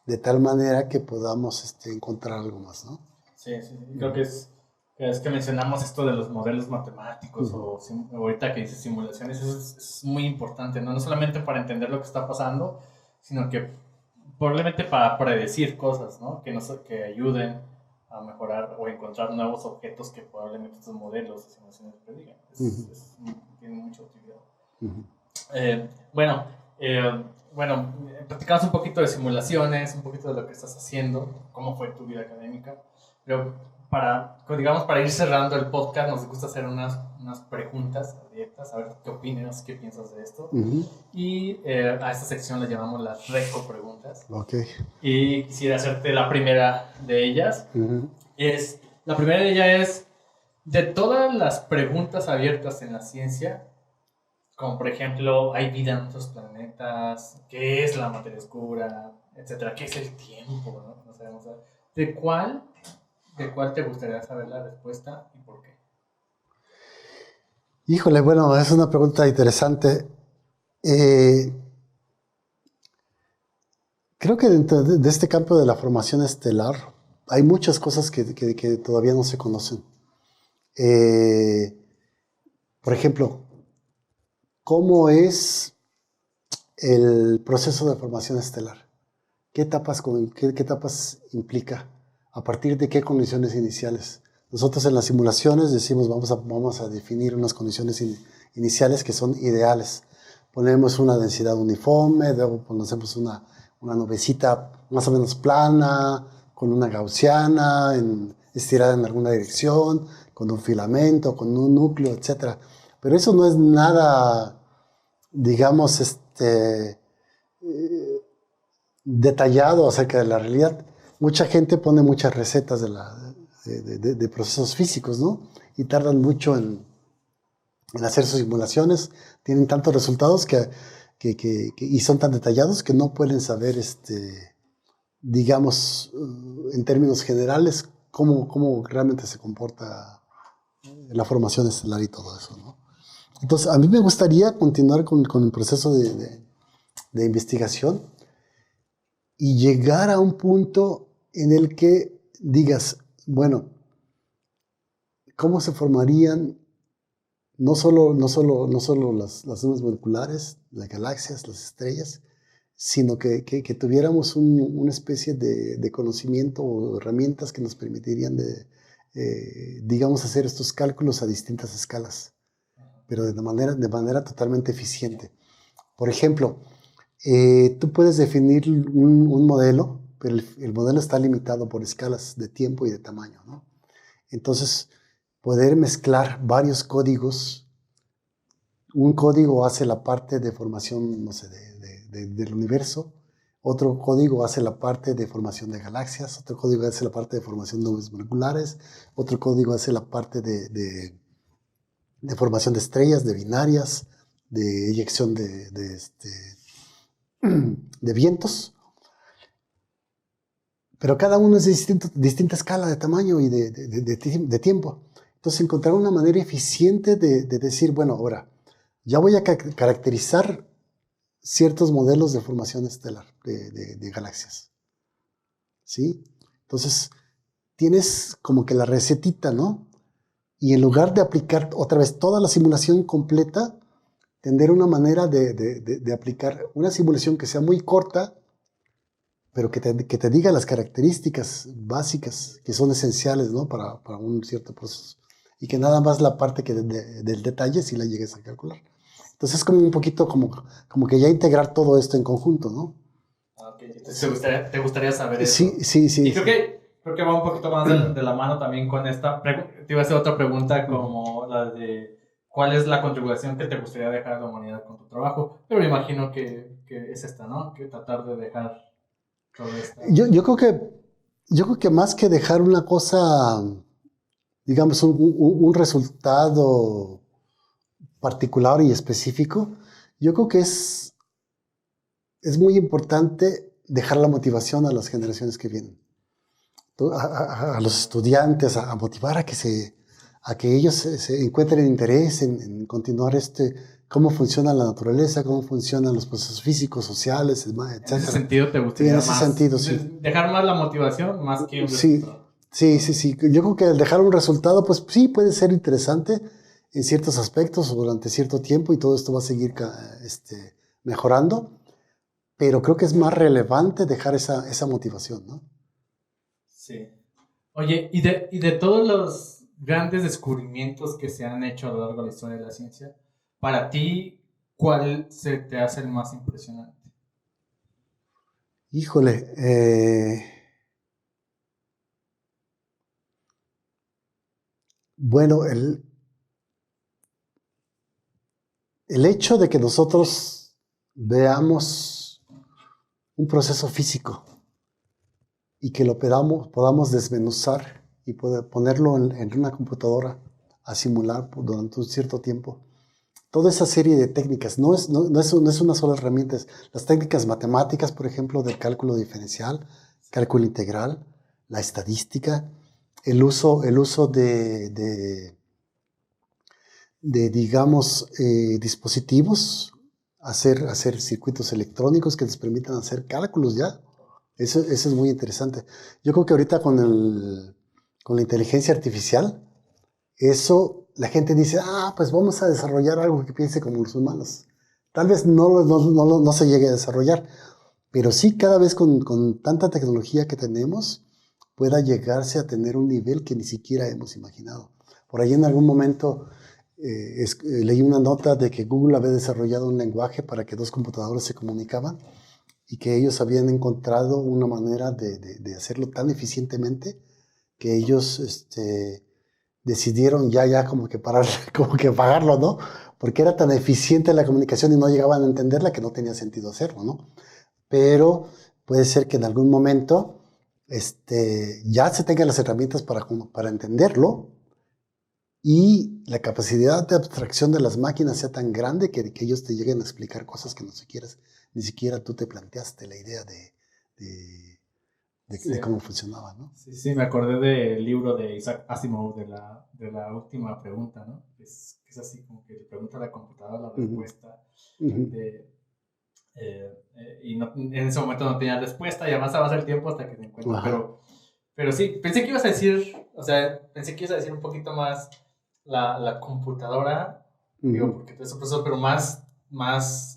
Speaker 1: de tal manera que podamos encontrar algo más, ¿no?
Speaker 2: Sí. Sí. Creo que es que mencionamos esto de los modelos matemáticos o ahorita que dices simulaciones, eso es muy importante, ¿no? No solamente para entender lo que está pasando, sino que probablemente para predecir cosas, ¿no? Que ayuden a mejorar o encontrar nuevos objetos que probablemente estos modelos o simulaciones predigan. Tiene mucha utilidad. Bueno, platicamos un poquito de simulaciones, un poquito de lo que estás haciendo, cómo fue tu vida académica, pero para ir cerrando el podcast, nos gusta hacer unas preguntas abiertas, a ver qué opinas, qué piensas de esto. Y a esta sección le llamamos las reco-preguntas.
Speaker 1: Okay.
Speaker 2: Y quisiera hacerte la primera de ellas. La primera de ellas es, de todas las preguntas abiertas en la ciencia, como por ejemplo, ¿hay vida en otros planetas? ¿Qué es la materia oscura? Etcétera. ¿Qué es el tiempo? ¿No? No sabemos. ¿De cuál te gustaría saber la respuesta y por qué?
Speaker 1: Híjole, bueno, es una pregunta interesante. Creo que dentro de este campo de la formación estelar hay muchas cosas que todavía no se conocen. Por ejemplo, ¿cómo es el proceso de formación estelar? ¿Qué etapas implica? ¿A partir de qué condiciones iniciales? Nosotros en las simulaciones decimos vamos a definir unas condiciones iniciales que son ideales. Ponemos una densidad uniforme, luego ponemos una nubecita más o menos plana, con una gaussiana, estirada en alguna dirección, con un filamento, con un núcleo, etc. Pero eso no es nada, digamos, detallado acerca de la realidad. Mucha gente pone muchas recetas de procesos físicos, ¿no? Y tardan mucho en hacer sus simulaciones. Tienen tantos resultados y son tan detallados que no pueden saber, digamos, en términos generales, cómo realmente se comporta la formación estelar y todo eso, ¿no? Entonces, a mí me gustaría continuar con el proceso de investigación y llegar a un punto en el que digas, bueno, ¿cómo se formarían no solo las nubes moleculares, las galaxias, las estrellas, sino que tuviéramos una especie de conocimiento o herramientas que nos permitirían digamos, hacer estos cálculos a distintas escalas, pero de manera totalmente eficiente. Por ejemplo, tú puedes definir un modelo, pero el modelo está limitado por escalas de tiempo y de tamaño, ¿no? Entonces, poder mezclar varios códigos. Un código hace la parte de formación, no sé, del universo. Otro código hace la parte de formación de galaxias. Otro código hace la parte de formación de nubes moleculares. Otro código hace la parte de formación de estrellas, de binarias, de eyección de vientos. Pero cada uno es de distinta escala de tamaño y de tiempo. Entonces, encontrar una manera eficiente de decir, bueno, ahora, ya voy a caracterizar ciertos modelos de formación estelar de galaxias. ¿Sí? Entonces, tienes como que la recetita, ¿no? Y en lugar de aplicar otra vez toda la simulación completa, tener una manera de aplicar una simulación que sea muy corta, pero que te diga las características básicas que son esenciales, ¿no? para un cierto proceso. Y que nada más la parte del detalle si la llegues a calcular. Entonces es como un poquito como que ya integrar todo esto en conjunto, ¿no?
Speaker 2: Okay. Entonces, ¿te gustaría saber eso?
Speaker 1: Sí.
Speaker 2: Y creo que va un poquito más de la mano también con esta. Te iba a hacer otra pregunta como la de ¿cuál es la contribución que te gustaría dejar a la humanidad con tu trabajo? Pero me imagino que es esta, ¿no? Que tratar de dejar todo esto.
Speaker 1: Yo creo que más que dejar una cosa, digamos, un resultado particular y específico, yo creo que es muy importante dejar la motivación a las generaciones que vienen, a los estudiantes, a motivar a que ellos se encuentren interés en continuar cómo funciona la naturaleza, cómo funcionan los procesos físicos, sociales, etc.
Speaker 2: En ese sentido te gustaría
Speaker 1: en ese
Speaker 2: más,
Speaker 1: sentido, sí.
Speaker 2: Dejar más la motivación más que un
Speaker 1: sí,
Speaker 2: resultado.
Speaker 1: Sí, sí, sí. Yo creo que al dejar un resultado, pues sí, puede ser interesante en ciertos aspectos o durante cierto tiempo y todo esto va a seguir mejorando, pero creo que es más relevante dejar esa motivación, ¿no?
Speaker 2: Sí. Oye, y de todos los grandes descubrimientos que se han hecho a lo largo de la historia de la ciencia, para ti, ¿cuál se te hace el más impresionante?
Speaker 1: Híjole, bueno, el hecho de que nosotros veamos un proceso físico y que lo podamos desmenuzar y poder ponerlo en una computadora a simular durante un cierto tiempo. Toda esa serie de técnicas, no es una sola herramienta, las técnicas matemáticas, por ejemplo, del cálculo diferencial, cálculo integral, la estadística, el uso de digamos, dispositivos, hacer circuitos electrónicos que les permitan hacer cálculos ya. Eso es muy interesante. Yo creo que ahorita con la inteligencia artificial, eso, la gente dice, pues vamos a desarrollar algo que piense como los humanos. Tal vez no se llegue a desarrollar, pero sí cada vez con tanta tecnología que tenemos, pueda llegarse a tener un nivel que ni siquiera hemos imaginado. Por ahí en algún momento leí una nota de que Google había desarrollado un lenguaje para que dos computadores se comunicaban y que ellos habían encontrado una manera de hacerlo tan eficientemente que ellos decidieron ya como que parar, como que pagarlo, ¿no? Porque era tan eficiente la comunicación y no llegaban a entenderla que no tenía sentido hacerlo, ¿no? Pero puede ser que en algún momento ya se tengan las herramientas para entenderlo y la capacidad de abstracción de las máquinas sea tan grande que ellos te lleguen a explicar cosas que ni siquiera tú te planteaste la idea de,
Speaker 2: Sí.
Speaker 1: de cómo funcionaba, ¿no?
Speaker 2: Sí, sí, me acordé del libro de Isaac Asimov de la última pregunta, ¿no? Es así como que le pregunta a la computadora la respuesta
Speaker 1: Uh-huh.
Speaker 2: de, y en ese momento no tenía respuesta y avanzaba el tiempo hasta que se encuentra.
Speaker 1: Ajá.
Speaker 2: Pero sí, pensé que ibas a decir, o sea, pensé que ibas a decir un poquito más la computadora, digo,
Speaker 1: Uh-huh.
Speaker 2: porque todo eso pasó, pero más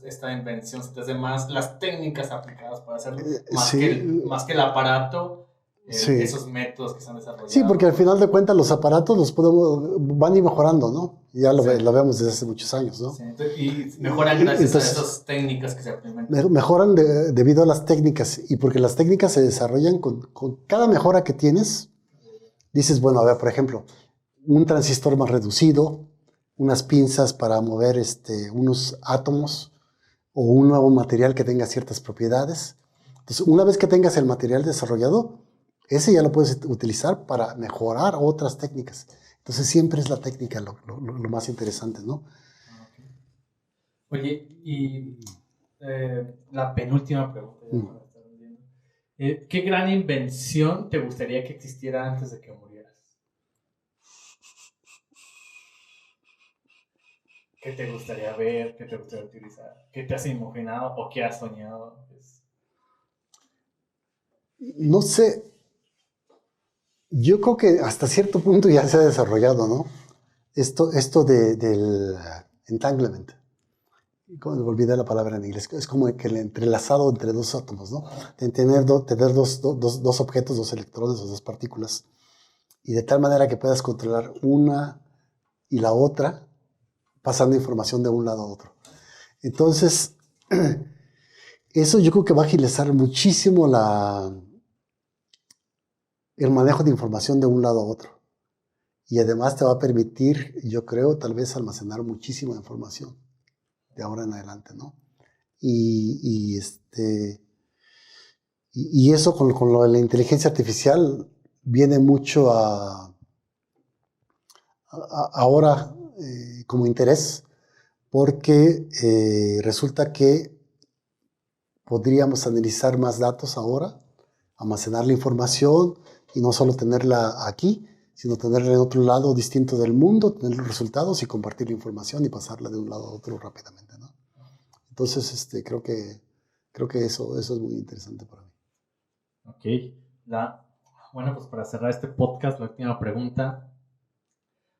Speaker 2: esta invención, se te hace más las técnicas aplicadas para hacerlo,
Speaker 1: Sí,
Speaker 2: más que el aparato,
Speaker 1: sí.
Speaker 2: esos métodos que se han
Speaker 1: Sí, porque
Speaker 2: desarrollado.
Speaker 1: al final de cuentas los aparatos van a ir mejorando, ¿no? Ya
Speaker 2: Sí,
Speaker 1: lo vemos desde hace muchos años, ¿no?
Speaker 2: sí, y mejoran gracias a
Speaker 1: Entonces,
Speaker 2: esas técnicas que se implementan.
Speaker 1: mejoran debido a las técnicas y porque las técnicas se desarrollan con cada mejora que tienes. Dices, bueno, a ver, por ejemplo, un transistor más reducido, unas pinzas para mover unos átomos o un nuevo material que tenga ciertas propiedades. Entonces, una vez que tengas el material desarrollado, ese ya lo puedes utilizar para mejorar otras técnicas. Entonces, siempre es la técnica lo más interesante, ¿no?
Speaker 2: Okay. Oye, y la penúltima pregunta ya
Speaker 1: Mm.
Speaker 2: para estar viendo. ¿Qué gran invención te gustaría que existiera antes de que murieras? ¿Qué te gustaría ver? ¿Qué te gustaría utilizar? ¿Qué te has imaginado o qué has soñado?
Speaker 1: No sé, yo creo que hasta cierto punto ya se ha desarrollado, ¿no? Esto del entanglement. Olvidé la palabra en inglés. Es como que el entrelazado entre dos átomos, ¿no? Tener dos objetos, dos electrones o dos partículas. Y de tal manera que puedas controlar una y la otra pasando información de un lado a otro. Entonces, eso yo creo que va a agilizar muchísimo el manejo de información de un lado a otro. Y además te va a permitir, yo creo, tal vez almacenar muchísima información de ahora en adelante, ¿no? Y, y este, y eso con lo de la inteligencia artificial viene mucho ahora como interés, porque resulta que podríamos analizar más datos ahora, almacenar la información y no solo tenerla aquí, sino tenerla en otro lado distinto del mundo, tener los resultados y compartir la información y pasarla de un lado a otro rápidamente, ¿no? Entonces, creo que eso es muy interesante para mí.
Speaker 2: Ok. La Bueno, pues para cerrar este podcast, la última pregunta.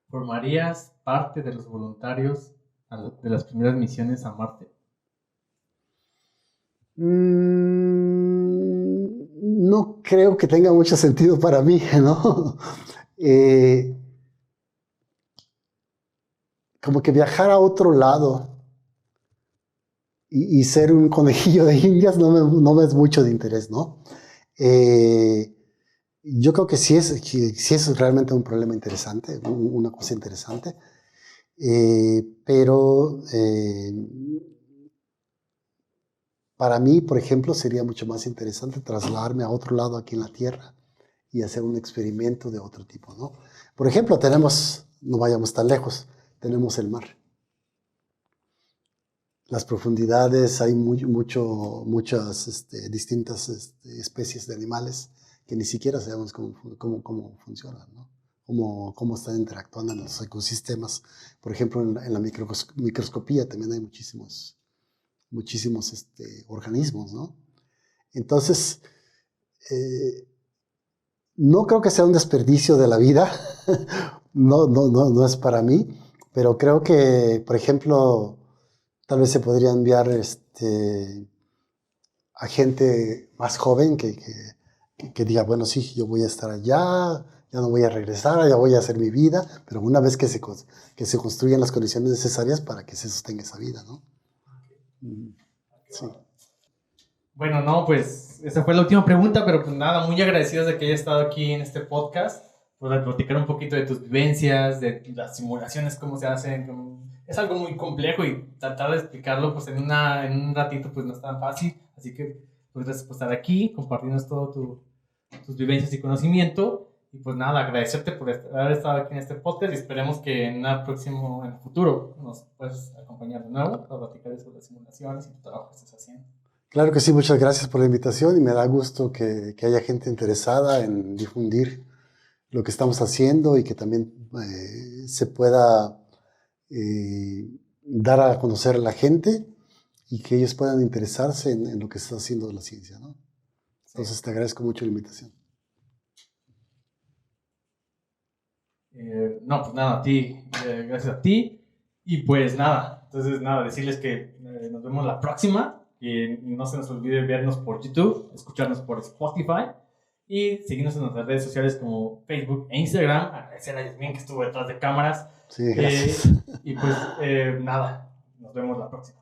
Speaker 2: ¿Formarías parte de los voluntarios de las primeras misiones a Marte?
Speaker 1: No creo que tenga mucho sentido para mí, ¿no? Como que viajar a otro lado y ser un conejillo de indias no me es mucho de interés, ¿no? Yo creo que sí es realmente un problema interesante, una cosa interesante, pero para mí, por ejemplo, sería mucho más interesante trasladarme a otro lado aquí en la Tierra y hacer un experimento de otro tipo, ¿no? Por ejemplo, no vayamos tan lejos, tenemos el mar. Las profundidades, hay muchas distintas especies de animales que ni siquiera sabemos cómo funcionan, ¿no? Cómo están interactuando en los ecosistemas. Por ejemplo, en la microscopía también hay muchísimos organismos, ¿no? Entonces, no creo que sea un desperdicio de la vida, no es para mí, pero creo que, por ejemplo, tal vez se podría enviar a gente más joven que diga, bueno, sí, yo voy a estar allá, ya no voy a regresar, ya voy a hacer mi vida, pero una vez que se construyan las condiciones necesarias para que se sostenga esa vida, ¿no? Sí.
Speaker 2: Bueno, no, pues esa fue la última pregunta, pero pues nada, muy agradecidos de que hayas estado aquí en este podcast, pues de platicar un poquito de tus vivencias, de las simulaciones, cómo se hacen. Es algo muy complejo y tratar de explicarlo pues en un ratito pues no es tan fácil, así que pues gracias por estar aquí, compartirnos todo tus vivencias y conocimiento. Y pues nada, agradecerte por haber estado aquí en este podcast y esperemos que en el futuro nos puedas acompañar de nuevo para platicar sobre las simulaciones y tu trabajo que estás haciendo.
Speaker 1: Claro que sí, muchas gracias por la invitación y me da gusto que haya gente interesada en difundir lo que estamos haciendo y que también se pueda dar a conocer a la gente y que ellos puedan interesarse en lo que está haciendo la ciencia, ¿no? Entonces te agradezco mucho la invitación.
Speaker 2: No, pues nada, a ti, gracias a ti. Y pues nada, entonces nada, decirles que nos vemos la próxima. Y no se nos olvide vernos por YouTube, escucharnos por Spotify y seguirnos en nuestras redes sociales como Facebook e Instagram. Agradecer a Yasmin que estuvo detrás de cámaras.
Speaker 1: Sí, gracias.
Speaker 2: Y pues nada, nos vemos la próxima.